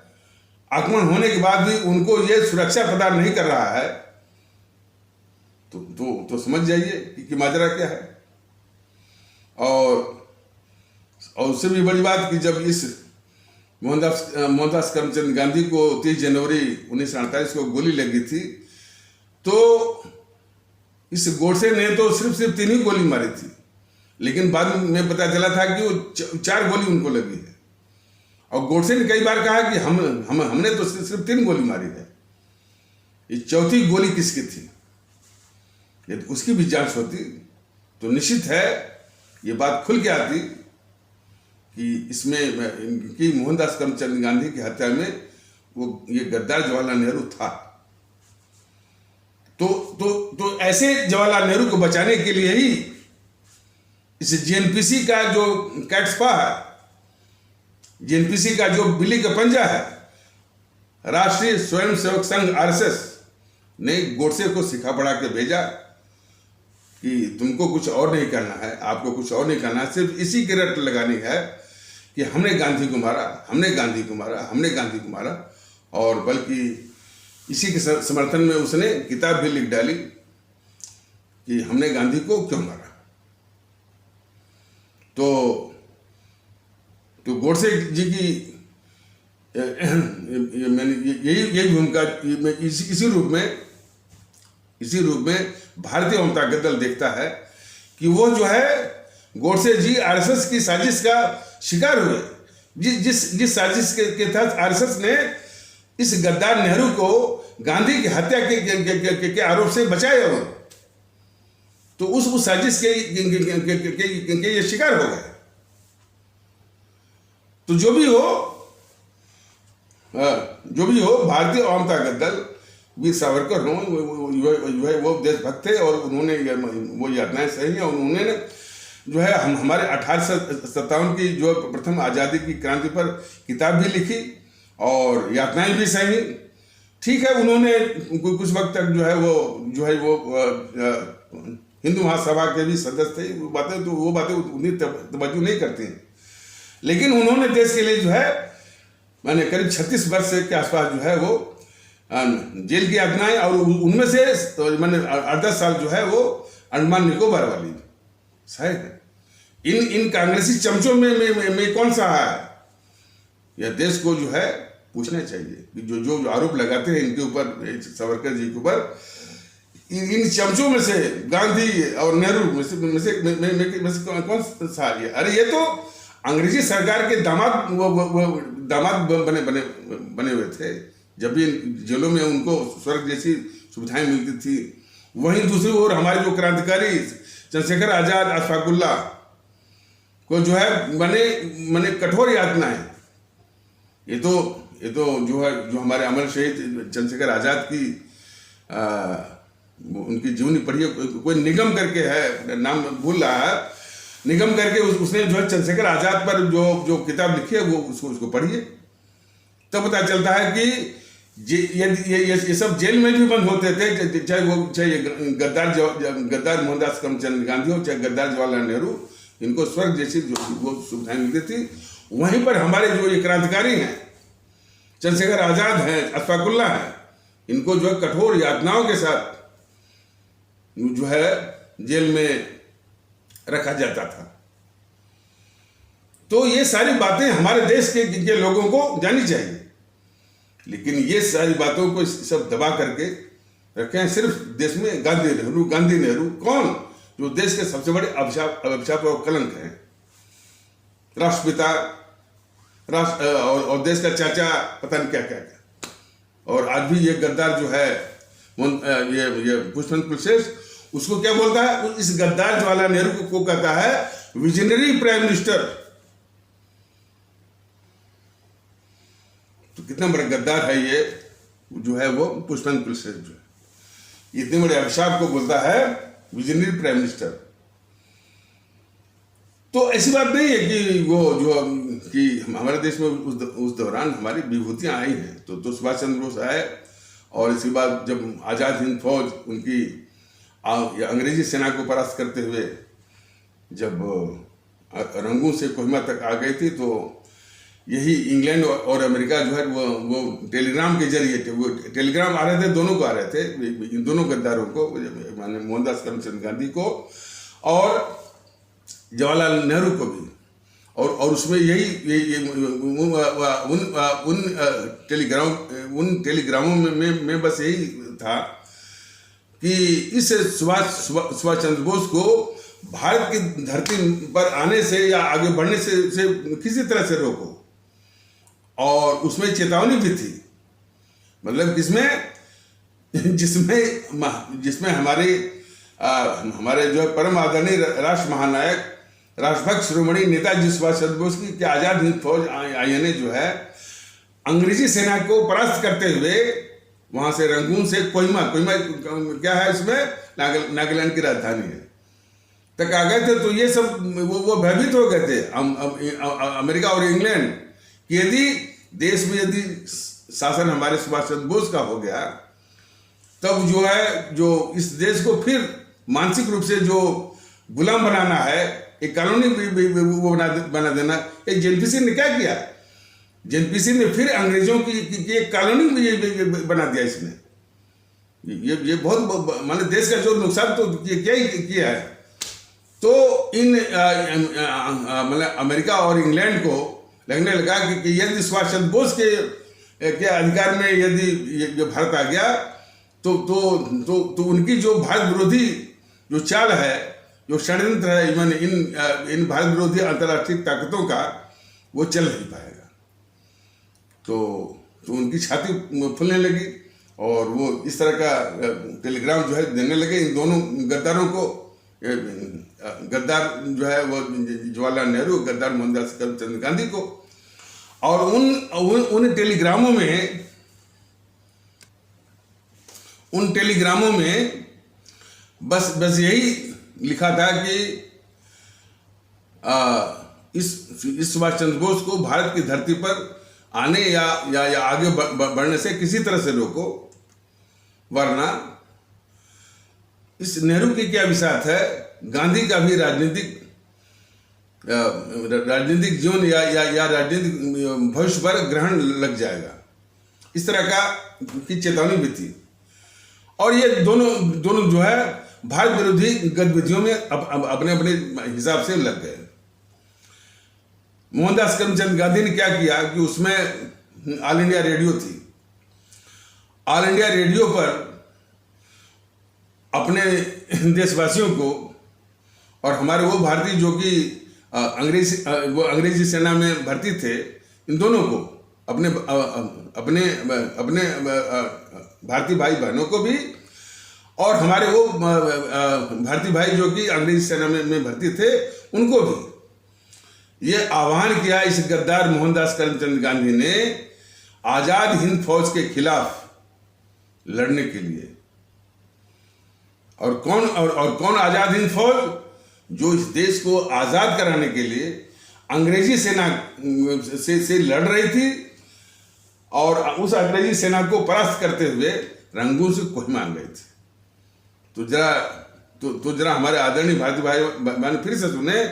आक्रमण होने के बाद भी उनको ये सुरक्षा प्रदान नहीं कर रहा है, तो समझ जाइए कि माजरा क्या है। और उससे भी बड़ी बात कि जब इस मोहनदास करमचंद गांधी को 30 जनवरी 1948 को गोली लगी थी, तो इस गोडसे ने तो सिर्फ 3 ही गोली मारी थी, लेकिन बाद में पता चला था कि वो 4 गोली उनको लगी है। और गोडसे ने कई बार कहा कि हमने तो सिर्फ 3 गोली मारी है, ये चौथी गोली किसकी थी, यदि उसकी भी जांच होती तो निश्चित है ये बात खुल के आती कि इसमें कि मोहनदास करमचंद गांधी की हत्या में वो ये गद्दार जवाहरलाल नेहरू था। तो ऐसे जवाहरलाल नेहरू को बचाने के लिए ही इस जेएनपीसी का जो कैट्सपा है, जेएनपीसी का जो बिल्ली का पंजा है, राष्ट्रीय स्वयंसेवक संघ आरएसएस ने गोडसे को सिखा पढ़ा के भेजा कि तुमको कुछ और नहीं करना है, आपको कुछ और नहीं करना है, सिर्फ इसी की रट लगानी है कि हमने गांधी को मारा, हमने गांधी को मारा, हमने गांधी को मारा। और बल्कि इसी के समर्थन में उसने किताब भी लिख डाली कि हमने गांधी को क्यों मारा। तो गोडसे जी की मैंने यही भूमिका इसी रूप में भारतीय जनता दल देखता है कि वो जो है गोडसे जी आरएसएस की साजिश का शिकार हुए, जिस साजिश के तहत आरएसएस ने इस गद्दार नेहरू को गांधी की हत्या के आरोप से बचाया। तो उस साजिश के ये शिकार हो गए। तो जो भी हो भारतीय अवाम ताकत दल, वीर सावरकर हों, वो देशभक्त थे और उन्होंने वो यातनाएं सही हैं। उन्होंने जो है हमारे 1857 की जो प्रथम आज़ादी की क्रांति पर किताब भी लिखी और यातनाएं भी सही। ठीक है, उन्होंने कुछ वक्त तक जो है वो हिंदू महासभा के भी सदस्य थे। वो बातें उतनी तवज्जो नहीं करती हैं, लेकिन उन्होंने देश के लिए जो है मैंने करीब 36 वर्ष के आसपास जो है वो जेल की यातनाएं, और उनमें से मैंने 8-10 साल जो है वो अंडमान निकोबार वाली शायद है। इन कांग्रेसी चमचों में कौन सा है? यह देश को जो है पूछना चाहिए कि जो आरोप लगाते हैं इनके ऊपर, सावरकर जी के ऊपर, इन चमचों में से गांधी और नेहरू में से कौन सा है? अरे ये तो अंग्रेजी सरकार के दामाद बने हुए थे जब भी जेलों में उनको स्वर्ग जैसी सुविधाएं मिलती थी। वहीं दूसरी ओर हमारे जो क्रांतिकारी चंद्रशेखर आजाद, अशफाकुल्ला को जो है बने कठोर यातनाएं। ये तो जो है जो हमारे अमर शहीद चंद्रशेखर आजाद की उनकी जीवनी पढ़िए, कोई निगम करके है, नाम भूल रहा है, निगम करके उसने जो है चंद्रशेखर आजाद पर जो किताब लिखी है वो उसको पढ़िए, तब पता चलता है कि ये सब जेल में भी बंद होते थे। चाहे गद्दार मोहनदास करमचंद गांधी हो, चाहे गद्दार जवाहरलाल नेहरू, इनको स्वर्ग जैसी वो सुविधाएं मिलती थी। वहीं पर हमारे जो ये क्रांतिकारी हैं, चंद्रशेखर आजाद हैं, अशफाकुल्ला हैं, इनको जो है कठोर यातनाओं के साथ जो है जेल में रखा जाता था। तो ये सारी बातें हमारे देश के लोगों को जानी चाहिए, लेकिन ये सारी बातों को सब दबा करके रखे हैं सिर्फ देश में गांधी नेहरू कौन, जो देश के सबसे बड़े अभिशाप और कलंक हैं, राष्ट्रपिता, और देश का चाचा, पता नहीं क्या क्या क्या। और आज भी ये गद्दार जो है ये पुष्पवंत कुलशेष, उसको क्या बोलता है? इस गद्दार जवाहरलाल नेहरू को कहता है विजनरी प्राइम मिनिस्टर। तो कितना बड़ा गद्दार है ये जो है वो पुष्पवंत कुलशेष, जो है इतने बड़े अभिशाप को बोलता है विजनरी प्राइम मिनिस्टर। तो ऐसी बात नहीं है कि हमारे देश में उस दौरान हमारी विभूतियां आई हैं। तो सुभाष चंद्र बोस आए, और इसके बाद जब आज़ाद हिंद फौज उनकी अंग्रेजी सेना को परास्त करते हुए जब रंगून से कोहिमा तक आ गई थी, तो यही इंग्लैंड और अमेरिका जो है वो टेलीग्राम के जरिए, वो टेलीग्राम आ रहे थे, दोनों को आ रहे थे, इन दोनों गद्दारों को, माने मोहनदास करमचंद गांधी को और जवाहरलाल नेहरू को भी। और उसमें यही उन टेलीग्रामों में बस यही था कि इस सुभाष चंद्र बोस को भारत की धरती पर आने से या आगे बढ़ने से किसी तरह से रोको। और उसमें चेतावनी भी थी, मतलब जिसमें हमारे जो है परम आदरणीय राष्ट्र महानायक, राष्ट्रभक्त शिरोमणि नेताजी सुभाष चंद्र बोस की कि आजाद हिंद फौज आईएनए जो है अंग्रेजी सेना को परास्त करते हुए वहां से रंगून से कोहिमा क्या है, इसमें नागालैंड की राजधानी है, तक आ गए थे। तो ये सब वो भयभीत हो गए थे अमेरिका और इंग्लैंड कि यदि देश में यदि शासन हमारे सुभाष चंद्र बोस का हो गया, तब जो है जो इस देश को फिर मानसिक रूप से जो गुलाम बनाना है, एक कॉलोनी वो बना देना। एक जेएनपीसी ने क्या किया? जेएनपीसी ने फिर अंग्रेजों की एक कॉलोनी बना दिया इसमें। ये बहुत माने देश का जो नुकसान तो क्या ही किया है। तो इन मतलब अमेरिका और इंग्लैंड को लगने लगा कि यदि सुभाष चंद्र बोस के अधिकार में यदि भारत आ गया तो उनकी जो भारत विरोधी जो चाल है, जो षड्यंत्र है इवन इन भारत विरोधी अंतर्राष्ट्रीय ताकतों का, वो चल नहीं पाएगा। तो उनकी छाती फूलने लगी और वो इस तरह का टेलीग्राम जो है देने लगे इन दोनों गद्दारों को, गद्दार जो है वो जवाहरलाल नेहरू, गद्दार मोहनदास करमचंद गांधी को। और उन टेलीग्रामों में बस यही लिखा था कि इस सुभाष चंद्र बोस को भारत की धरती पर आने या आगे बढ़ने से किसी तरह से रोको, वरना इस नेहरू की क्या विसात है, गांधी का भी राजनीतिक जीवन या राजनीतिक भविष्य पर ग्रहण लग जाएगा। इस तरह की चेतावनी भी थी। और ये दोनों जो है भारत विरोधी गतिविधियों में अपने हिसाब से लग गए। मोहनदास करमचंद गांधी ने क्या किया कि उसमें ऑल इंडिया रेडियो थी। ऑल इंडिया रेडियो पर अपने देशवासियों को और हमारे वो भारतीय जो कि अंग्रेजी सेना में भर्ती थे, इन दोनों को अपने भारतीय भाई बहनों को भी और हमारे वो भारतीय भाई जो कि अंग्रेजी सेना में भर्ती थे उनको भी ये आह्वान किया इस गद्दार मोहनदास करमचंद गांधी ने आजाद हिंद फौज के खिलाफ लड़ने के लिए। और कौन आजाद हिंद फौज? जो इस देश को आजाद कराने के लिए अंग्रेजी सेना से लड़ रही थी और उस अंग्रेजी सेना को परास्त करते हुए रंगून से कोहिमा गए थे। तो जरा हमारे आदरणीय भारतीय भाई बहन फिर से सुने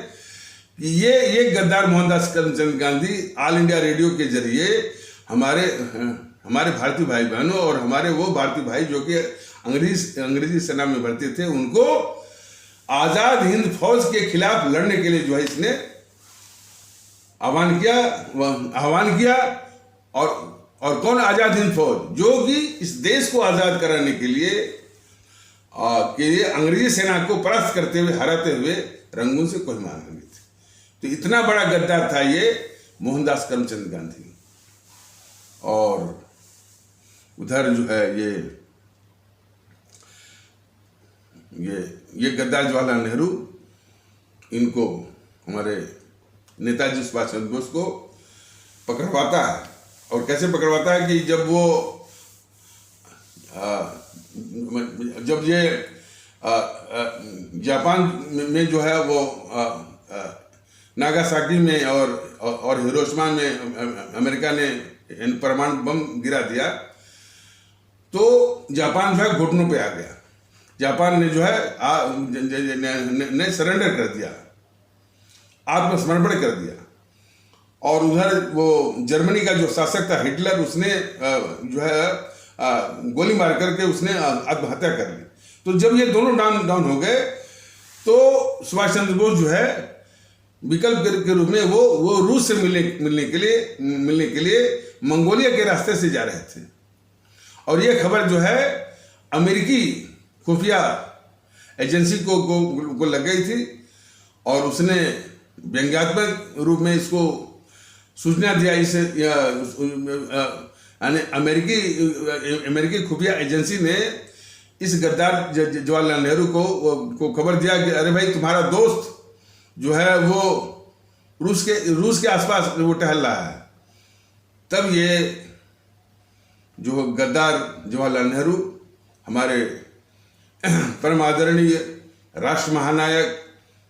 कि ये गद्दार Mohandas Karamchand Gandhi all India radio के जरिए हमारे भारतीय भाई बहनों और हमारे वो भारतीय भाई जो कि अंग्रेजी सेना में भर्ती थे उनको आजाद हिंद फौज के खिलाफ लड़ने के लिए जो है इसने आह्वान किया। और कौन आजाद हिंद फौज? जो कि इस देश को आजाद कराने के लिए अंग्रेजी सेना को परास्त करते हुए, हराते हुए रंगून से कोहिमा आ गई थी। तो इतना बड़ा गद्दार था ये मोहनदास करमचंद गांधी। और उधर जो है ये गद्दार जवाहरलाल नेहरू इनको हमारे नेताजी सुभाष चंद्र बोस को पकड़वाता है। और कैसे पकड़वाता है कि जब ये जापान में जो है वो नागासाकी में और हिरोशिमा में अमेरिका ने परमाणु बम गिरा दिया, तो जापान जो है घुटनों पे आ गया। जापान ने जो है ने सरेंडर कर दिया, आत्मसमर्पण कर दिया। और उधर वो जर्मनी का जो शासक था हिटलर, उसने जो है गोली मार करके उसने आत्महत्या कर ली। तो जब ये दोनों डाउन हो गए तो सुभाष चंद्र बोस जो है विकल्प के रूप में वो रूस से मिलने के लिए मंगोलिया के रास्ते से जा रहे थे। और ये खबर जो है अमेरिकी खुफिया एजेंसी को लग गई थी और उसने व्यंग्यात्मक रूप में इसको सूचना दिया। अमेरिकी खुफिया एजेंसी ने इस गद्दार जवाहरलाल नेहरू को खबर दिया कि अरे भाई, तुम्हारा दोस्त जो है वो रूस के आसपास वो टहल रहा है। तब ये जो गद्दार जवाहरलाल नेहरू हमारे परम आदरणीय राष्ट्र महानायक,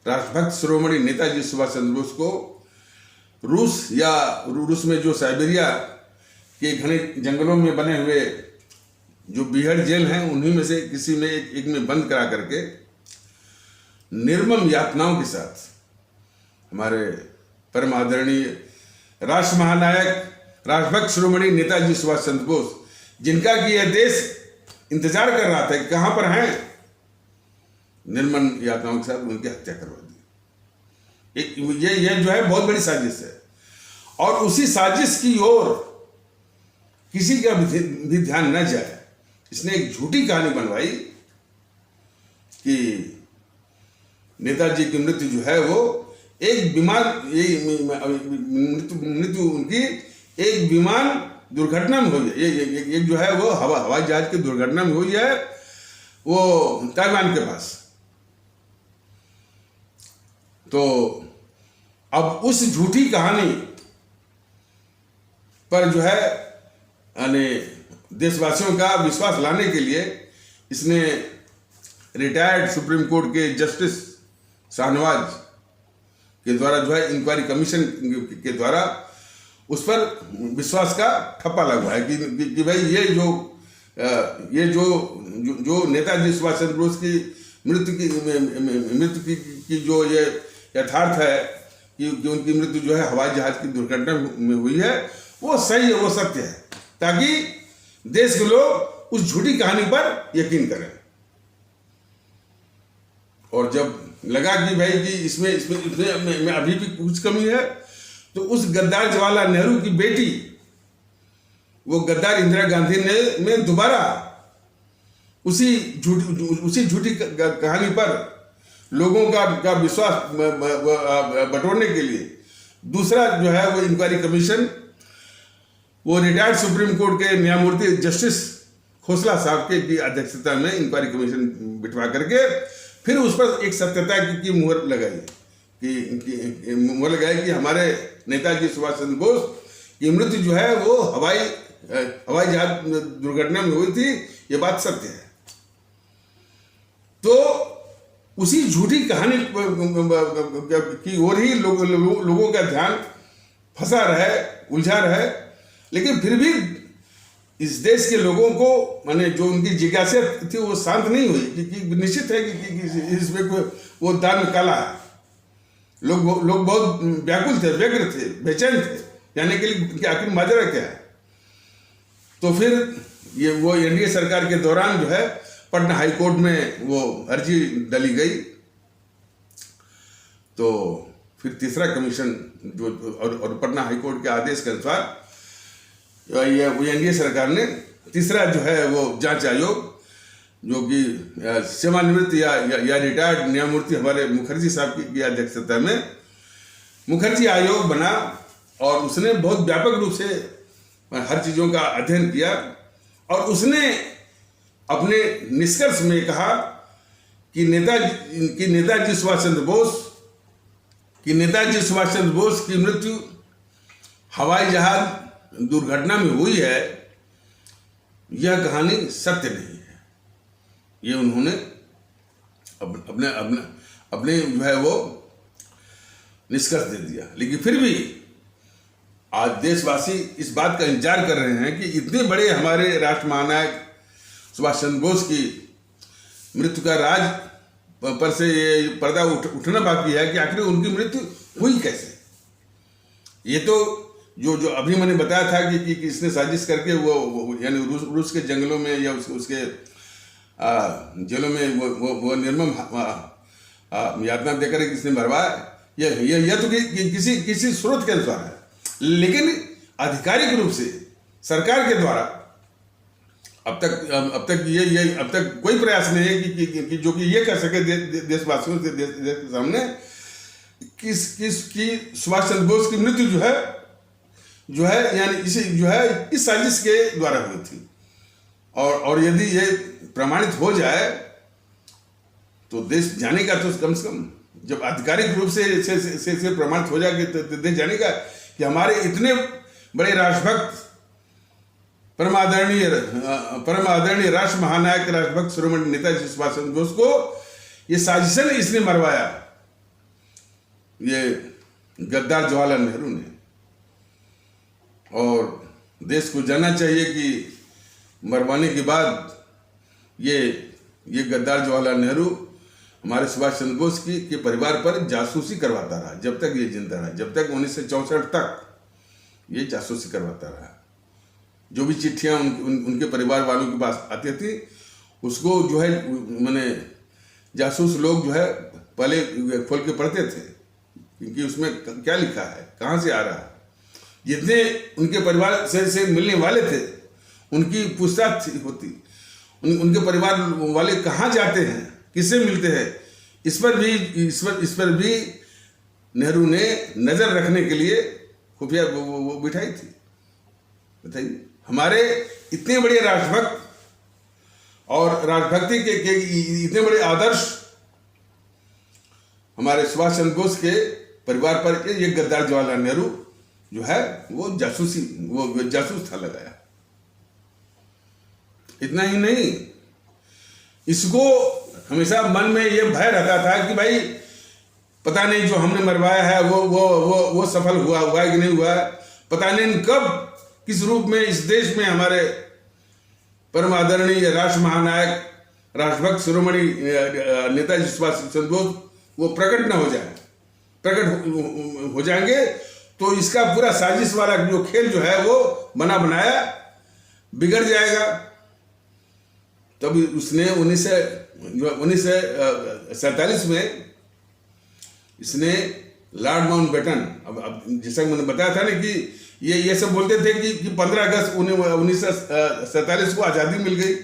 राष्ट्रभक्त शिरोमणि नेताजी सुभाष चंद्र बोस को रूस में जो साइबेरिया के घने जंगलों में बने हुए जो बीहड़ जेल हैं उन्हीं में से किसी में एक में बंद करा करके निर्मम यातनाओं के साथ हमारे परम आदरणीय राष्ट्र महानायक, राष्ट्रभक्त शिरोमणि नेताजी सुभाष चंद्र बोस, जिनका कि यह देश इंतजार कर रहा था कि कहां पर हैं, निर्मम यातनाओं के साथ उनकी हत्या करवा दी। ये जो है बहुत बड़ी साजिश है। और उसी साजिश की ओर किसी का भी ध्यान न जाए, इसने एक झूठी कहानी बनवाई कि नेताजी की मृत्यु जो है वो एक मृत्यु उनकी एक विमान दुर्घटना में हुई है। ये जो है वो हवाई जहाज की दुर्घटना में हुई है, वो ताइवान के पास। तो अब उस झूठी कहानी पर जो है यानी देशवासियों का विश्वास लाने के लिए इसने रिटायर्ड सुप्रीम कोर्ट के जस्टिस शाहनवाज के द्वारा जो है इंक्वायरी कमीशन के द्वारा उस पर विश्वास का ठप्पा लगवाया कि भाई ये जो नेताजी सुभाष चंद्र बोस की मृत्यु की जो ये यथार्थ है कि उनकी मृत्यु जो है हवाई जहाज की दुर्घटना में हुई है, वो सही है, वो सत्य है, ताकि देश के लोग उस झूठी कहानी पर यकीन करें। और जब लगा कि भाई कि इसमें अभी भी कुछ कमी है, तो उस गद्दार जवाहरलाल नेहरू की बेटी, वो गद्दार इंदिरा गांधी ने दोबारा उसी झूठी कहानी पर लोगों का विश्वास बटोरने के लिए दूसरा जो है वो इंक्वायरी कमीशन, वो रिटायर्ड सुप्रीम कोर्ट के न्यायमूर्ति जस्टिस खोसला साहब की अध्यक्षता में इंक्वायरी कमीशन बिठवा करके फिर उस पर एक सत्यता की मुहर लगाई कि हमारे नेताजी सुभाष चंद्र बोस की मृत्यु जो है वो हवाई जहाज दुर्घटना में हुई थी, ये बात सत्य है। तो उसी झूठी कहानी की ओर ही लोगों का ध्यान फंसा रहे, उलझा रहे, लेकिन फिर भी इस देश के लोगों को माने जो उनकी जिज्ञासा थी वो शांत नहीं हुई कि निश्चित है कि इसमें कोई वो दान काला है। लोग बहुत व्याकुल थे, व्यग्र थे, बेचैन थे जानने के लिए कि आखिर माजरा क्या है। तो फिर ये वो एनडीए सरकार के दौरान जो है पटना हाई कोर्ट में वो अर्जी डाली गई। तो फिर तीसरा कमीशन जो और पटना हाई कोर्ट के आदेश के अनुसार ये एनडीए सरकार ने तीसरा जो है वो जांच आयोग, जो कि सेवानिवृत्त या रिटायर्ड न्यायमूर्ति हमारे मुखर्जी साहब की अध्यक्षता में मुखर्जी आयोग बना, और उसने बहुत व्यापक रूप से हर चीज़ों का अध्ययन किया, और उसने अपने निष्कर्ष में कहा कि नेताजी सुभाष चंद्र बोस की मृत्यु हवाई जहाज दुर्घटना में हुई है, यह कहानी सत्य नहीं है। ये उन्होंने अपने जो है वो निष्कर्ष दे दिया। लेकिन फिर भी आज देशवासी इस बात का इंतजार कर रहे हैं कि इतने बड़े हमारे राष्ट्र महानायक सुभाष चंद्र बोस की मृत्यु का राज पर से ये पर्दा उठना बाकी है कि आखिर उनकी मृत्यु हुई कैसे। ये तो जो अभी मैंने बताया था कि इसने साजिश करके वो यानी रूस के जंगलों में या उसके जेलों में वो निर्मम यातना देकर किसने मरवाया, यह तो किसी स्रोत के अनुसार है। लेकिन आधिकारिक रूप से सरकार के द्वारा अब तक कोई प्रयास नहीं है कि जो कि ये कह सके देशवासियों से देश के सामने कि सुभाष चंद्र बोस की मृत्यु जो है यानी इस साजिश के द्वारा हुई थी। और यदि ये प्रमाणित हो जाए तो देश जानेगा, तो कम से कम जब आधिकारिक रूप से प्रमाणित हो जाएगा तो देश जानेगा कि हमारे इतने बड़े राष्ट्रभक्त परम आदरणीय राष्ट्र महानायक राष्ट्रभक्त शिरोमणि नेताजी सुभाष चंद्र बोस को ये साजिशन इसने मरवाया, ये गद्दार जवाहरलाल नेहरू ने। और देश को जानना चाहिए कि मरवाने के बाद ये गद्दार जवाहरलाल नेहरू हमारे सुभाष चंद्र बोस के परिवार पर जासूसी करवाता रहा जब तक ये जिंदा रहा, जब तक 1964 तक ये जासूसी करवाता रहा। जो भी चिट्ठियां उनके परिवार वालों के पास आती थी उसको जो है मैंने जासूस लोग जो है पहले खोल के पढ़ते थे क्योंकि उसमें क्या लिखा है, कहाँ से आ रहा है। जितने उनके परिवार से मिलने वाले थे उनकी पूछताछ होती, उनके परिवार वाले कहाँ जाते हैं, किससे मिलते हैं, इस पर भी नेहरू ने नज़र रखने के लिए खुफिया वो बिठाई थी। बताइए, हमारे इतने बड़े राष्ट्रभक्त और राष्ट्रभक्ति के इतने बड़े आदर्श हमारे सुभाष चंद्र बोस के परिवार पर ये गद्दार जवाहरलाल नेहरू जो है वो जासूस था लगाया। इतना ही नहीं, इसको हमेशा मन में ये भय रहता था कि भाई पता नहीं जो हमने मरवाया है वो सफल हुआ है कि नहीं हुआ, पता नहीं कब किस रूप में इस देश में हमारे परम आदरणीय राष्ट्र महानायक राष्ट्रभक्त शिरोमणि नेताजी सुभाष चंद्र बोस वो प्रकट न हो जाए, प्रकट हो जाएंगे तो इसका पूरा साजिश वाला जो खेल जो है वो बना बनाया बिगड़ जाएगा। तब उसने 1947 में इसने लॉर्ड माउंटबेटन, अब जैसा मैंने बताया था ना कि ये सब बोलते थे कि 15 अगस्त 1947 को आज़ादी मिल गई,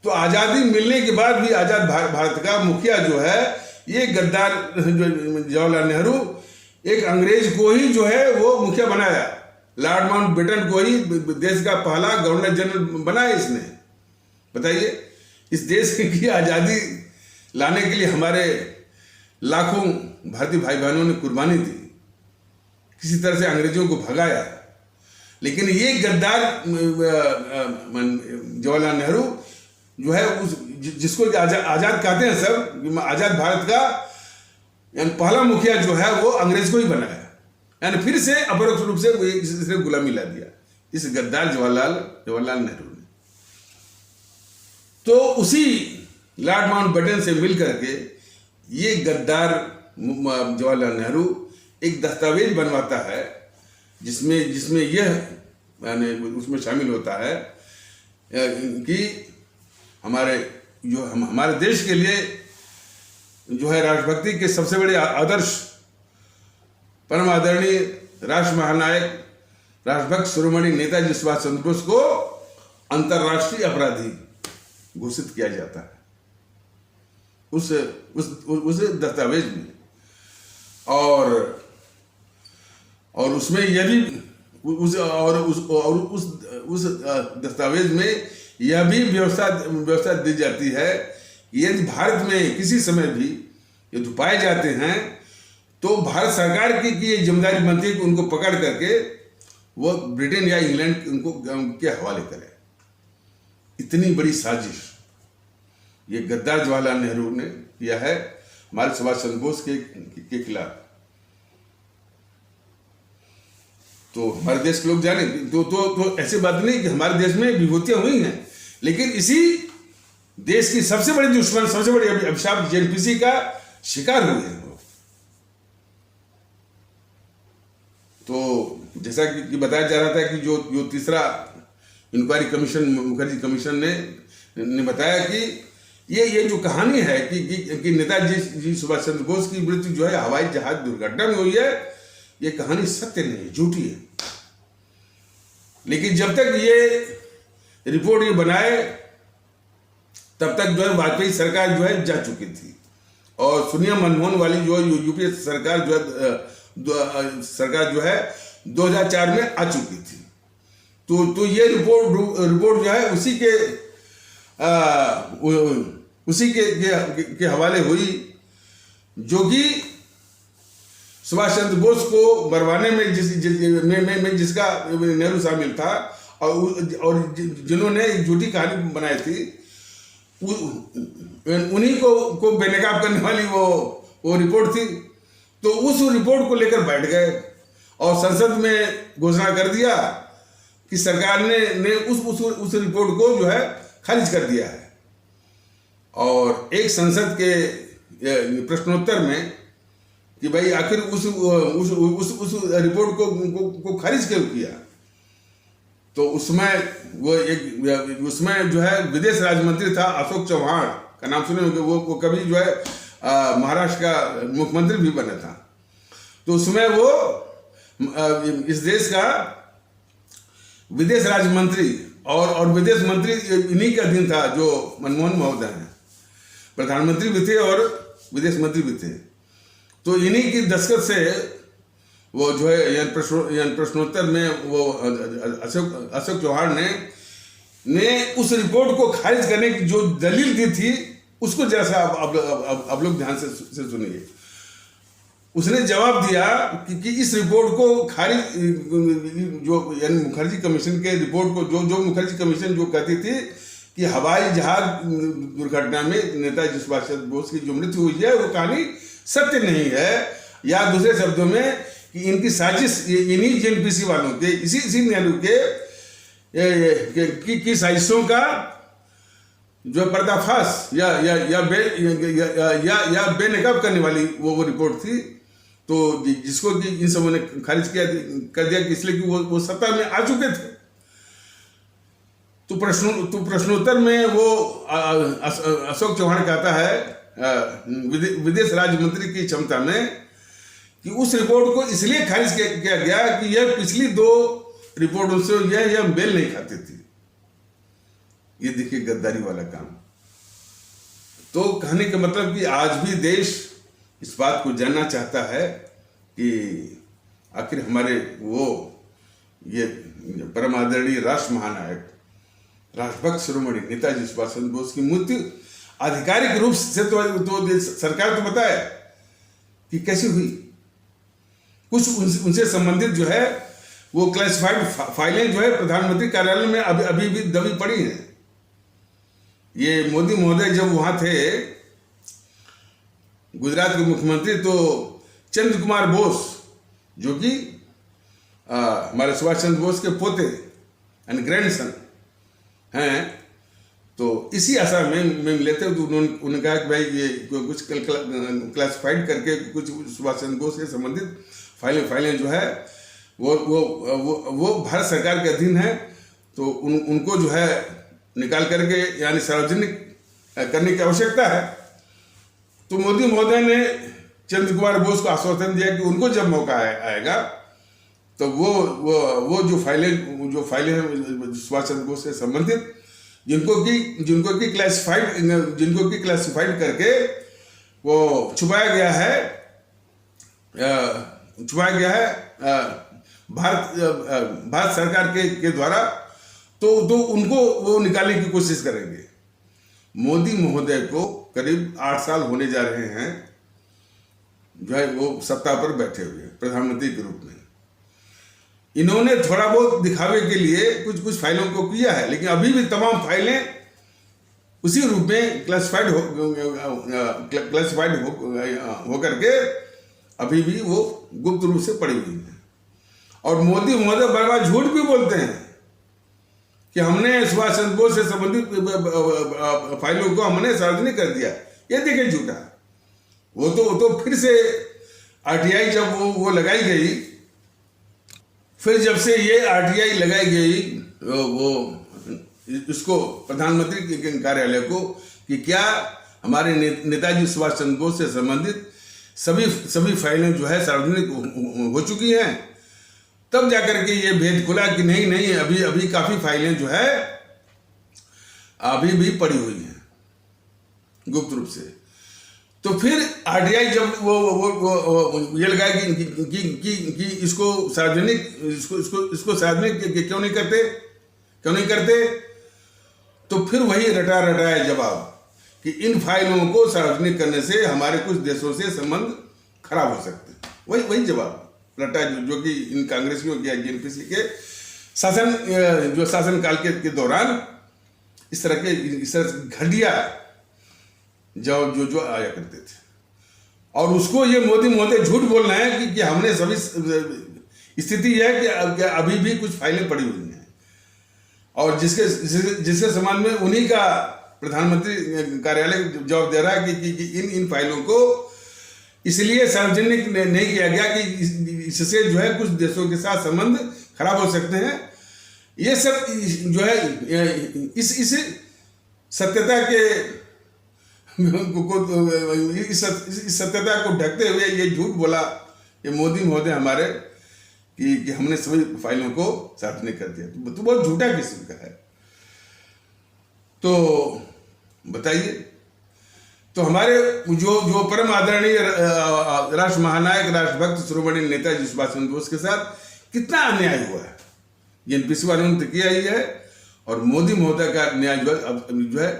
तो आज़ादी मिलने के बाद भी आज़ाद भारत का मुखिया जो है ये गद्दार जवाहरलाल नेहरू एक अंग्रेज को ही जो है वो मुखिया बनाया, लॉर्ड माउंटबेटन को ही देश का पहला गवर्नर जनरल बनाया इसने। बताइए, इस देश की आज़ादी लाने के लिए हमारे लाखों भारतीय भाई बहनों ने कुर्बानी दी, किसी तरह से अंग्रेजों को भगाया, लेकिन ये गद्दार जवाहरलाल नेहरू जो है जिसको आज़ाद कहते हैं सब, आज़ाद भारत का यानी पहला मुखिया जो है वो अंग्रेज को ही बनाया, यानी फिर से अपरोक्ष रूप से इसने गुलामी ला दिया इस गद्दार जवाहरलाल नेहरू ने। तो उसी लॉर्ड माउंटबेटन से मिल करके ये गद्दार जवाहरलाल नेहरू एक दस्तावेज बनवाता है जिसमें यह यानी उसमें शामिल होता है कि हमारे देश के लिए जो है राष्ट्रभक्ति के सबसे बड़े आदर्श परम आदरणीय राष्ट्र महानायक राष्ट्रभक्त शिरोमणि नेताजी सुभाष चंद्र बोस को अंतर्राष्ट्रीय अपराधी घोषित किया जाता है उस दस्तावेज में। और उसमें यह भी उस दस्तावेज में यह भी व्यवस्था दी जाती है कि यदि भारत में किसी समय भी यदि पाए जाते हैं तो भारत सरकार की ये जिम्मेदारी बनती है कि उनको पकड़ करके वो ब्रिटेन या इंग्लैंड उनको के हवाले करे। इतनी बड़ी साजिश ये गद्दार जवाहरलाल नेहरू ने किया है हमारे सुभाष चंद्र बोस के खिलाफ। तो हमारे देश के लोग जाने तो ऐसी बात नहीं कि हमारे देश में विभूतियां हुई हैं, लेकिन इसी देश की सबसे बड़ी दुश्मन, सबसे बड़ी अभिशाप जेएनपीसी का शिकार हुए हैं। तो जैसा कि बताया जा रहा था कि जो तीसरा इंक्वायरी कमीशन मुखर्जी कमीशन ने बताया कि ये जो कहानी है कि नेताजी जी सुभाष चंद्र बोस की मृत्यु जो है हवाई जहाज दुर्घटना में हुई है, ये कहानी सत्य नहीं है, झूठी है। लेकिन जब तक ये रिपोर्ट ये बनाए तब तक जो है वाजपेयी सरकार जो है जा चुकी थी और सोनिया मनमोहन वाली जो यूपीए सरकार जो है 2004 में आ चुकी थी। तो ये रिपोर्ट जो है उसी के हवाले हुई, जो कि सुभाष चंद्र बोस को मरवाने में जिसका नेहरू शामिल था और जिन्होंने एक झूठी कहानी बनाई थी, उन्हीं को बेनकाब करने वाली वो रिपोर्ट थी। तो उस रिपोर्ट को लेकर बैठ गए और संसद में घोषणा कर दिया कि सरकार ने उस रिपोर्ट को जो है खारिज कर दिया है। और एक संसद के प्रश्नोत्तर में कि भाई आखिर उस रिपोर्ट को खारिज क्यों किया, तो उसमें जो है विदेश राज्य मंत्री था अशोक चौहान, का नाम सुने होंगे, वो कभी जो है महाराष्ट्र का मुख्यमंत्री भी बना था। तो उसमें वो इस देश का विदेश राज्य मंत्री और विदेश मंत्री इन्हीं का दिन था, जो मनमोहन महोदय हैं, प्रधानमंत्री भी थे और विदेश मंत्री भी थे। तो इन्हीं की दस्तखत से वो जो है प्रश्नोत्तर में वो अशोक चौहान ने उस रिपोर्ट को खारिज करने की जो दलील दी थी उसको जैसा आप लोग ध्यान से सुनिए। उसने जवाब दिया कि इस रिपोर्ट को खारिज, जो यानी मुखर्जी कमीशन के रिपोर्ट को, जो मुखर्जी कमीशन जो कहती थी कि हवाई जहाज दुर्घटना में नेताजी सुभाष चंद्र बोस की जो मृत्यु हुई है वो कहानी सत्य नहीं है, या दूसरे शब्दों में कि इनकी साजिश इन्हीं जेएनपीसी वालों के, इसी नेहरू के की साजिशों का जो पर्दाफाश या बेनकाब करने वाली वो रिपोर्ट थी, तो जिसको कि इन सबों ने खारिज कर दिया कि इसलिए कि वो सत्ता में आ चुके थे। तो प्रश्नोत्तर में वो अशोक चौहान कहता है विदेश राज्य मंत्री की क्षमता में कि उस रिपोर्ट को इसलिए खारिज किया गया कि यह पिछली 2 रिपोर्टों से यह मेल नहीं खाती थी। ये देखिए गद्दारी वाला काम। तो कहने का मतलब कि आज भी देश इस बात को जानना चाहता है कि आखिर हमारे ये परम आदरणीय राष्ट्र महानायक राष्ट्रभक्त शिरोमणि नेताजी सुभाष चंद्र बोस की मृत्यु आधिकारिक रूप से तो सरकार तो बताए कि कैसी हुई। कुछ उनसे संबंधित जो है वो क्लासिफाइड फाइलें जो है प्रधानमंत्री कार्यालय में अभी भी दबी पड़ी हैं। ये मोदी महोदय जब वहां थे गुजरात के मुख्यमंत्री, तो चंद्र कुमार बोस जो कि हमारे सुभाष चंद्र बोस के पोते एंड ग्रैंडसन हैं, तो इसी आशा में मिले थे। तो उन्होंने कहा कि भाई ये कुछ क्लासिफाइड करके कुछ सुभाष चंद्र बोस से संबंधित फाइलें जो है वो भारत सरकार के अधीन है, तो उनको जो है निकाल करके यानी सार्वजनिक करने की आवश्यकता है। तो मोदी महोदय ने चंद्र कुमार बोस को आश्वासन दिया कि उनको जब मौका आएगा तो वो जो फाइलें हैं सुभाष चंद्र बोस से संबंधित जिनको की क्लासिफाइड करके वो छुपाया गया है भारत सरकार के द्वारा, तो उनको वो निकालने की कोशिश करेंगे। मोदी महोदय को करीब 8 साल होने जा रहे हैं जो है वो सत्ता पर बैठे हुए प्रधानमंत्री के रूप में। इन्होंने थोड़ा बहुत दिखावे के लिए कुछ फाइलों को किया है, लेकिन अभी भी तमाम फाइलें उसी रूप में क्लासिफाइड हो करके अभी भी वो गुप्त रूप से पड़ी हुई है। और मोदी महोदय बार बार झूठ भी बोलते हैं कि हमने सुभाष चंद्र बोस से संबंधित फाइलों को हमने सार्वजनिक कर दिया। ये देखिए झूठा। वो तो फिर से आरटीआई जब वो लगाई गई, फिर जब से ये आरटीआई लगाई गई वो इसको प्रधानमंत्री के कार्यालय को कि क्या हमारे नेताजी सुभाष चंद्र बोस से संबंधित सभी फाइलें जो है सार्वजनिक हो चुकी हैं, तब जाकर के ये भेद खुला कि नहीं अभी काफी फाइलें जो है अभी भी पड़ी हुई हैं गुप्त रूप से। तो फिर आरटीआई जब वो ये लगाया कि इसको सार्वजनिक क्यों नहीं करते, तो फिर वही रटाया जवाब कि इन फाइलों को सार्वजनिक करने से हमारे कुछ देशों से संबंध खराब हो सकते हैं। वही जवाब रटा जो कि इन कांग्रेसियों के जेएनपीसी के शासन काल के दौरान इस तरह घटिया जो आया करते थे। और उसको ये मोदी महोदय झूठ बोल रहे हैं कि हमने सभी स्थिति है कि अभी भी कुछ फाइलें पड़ी हुई हैं, और जिसके संबंध में उन्हीं का प्रधानमंत्री कार्यालय जवाब दे रहा है कि इन फाइलों को इसलिए सार्वजनिक नहीं किया गया कि इससे जो है कुछ देशों के साथ संबंध खराब हो सकते हैं। ये सब जो है इस सत्यता के इस सत्यता को ढकते हुए ये झूठ बोला ये मोदी महोदय हमारे कि हमने सभी फाइलों को सार्वजनिक कर दिया। तो बहुत झूठा किस्म का है। तो बताइए, तो हमारे जो परम आदरणीय राष्ट्र महानायक राष्ट्रभक्त शिरोमणि नेताजी सुभाष चंद्र बोस के साथ कितना अन्याय हुआ है, जेएनपीसी वालों ने किया ही है। और मोदी महोदय का न्याय जो है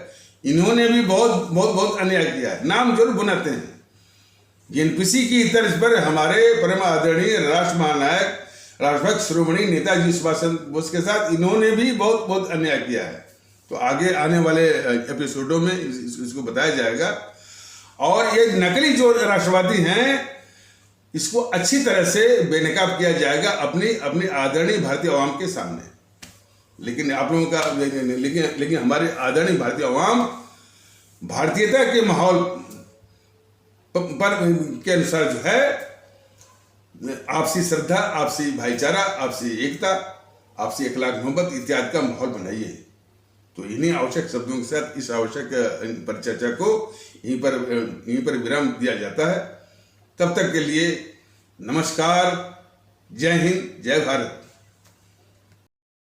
इन्होंने भी बहुत अन्याय किया है। नाम जरूर बनाते हैं एनपीसी की तर्ज पर हमारे परम आदरणीय राष्ट्र महानायक राष्ट्रभक्त श्रोमणी नेताजी सुभाष चंद्र बोस के साथ इन्होंने भी बहुत बहुत अन्याय किया है। तो आगे आने वाले एपिसोडों में इसको बताया जाएगा। और ये नकली जो राष्ट्रवादी हैं इसको अच्छी तरह से बेनकाब किया जाएगा अपनी आदरणीय भारतीय अवाम के सामने। लेकिन आप लोगों का लेकिन हमारे आदरणीय भारतीय अवाम भारतीयता के माहौल पर के अनुसार जो है आपसी श्रद्धा, आपसी भाईचारा, आपसी एकता, आपसी अखलाक मोहब्बत इत्यादि का माहौल बनाइए। तो इन्हीं आवश्यक शब्दों के साथ इस आवश्यक परिचर्चा को यहीं पर विराम दिया जाता है। तब तक के लिए नमस्कार, जय हिंद, जय भारत।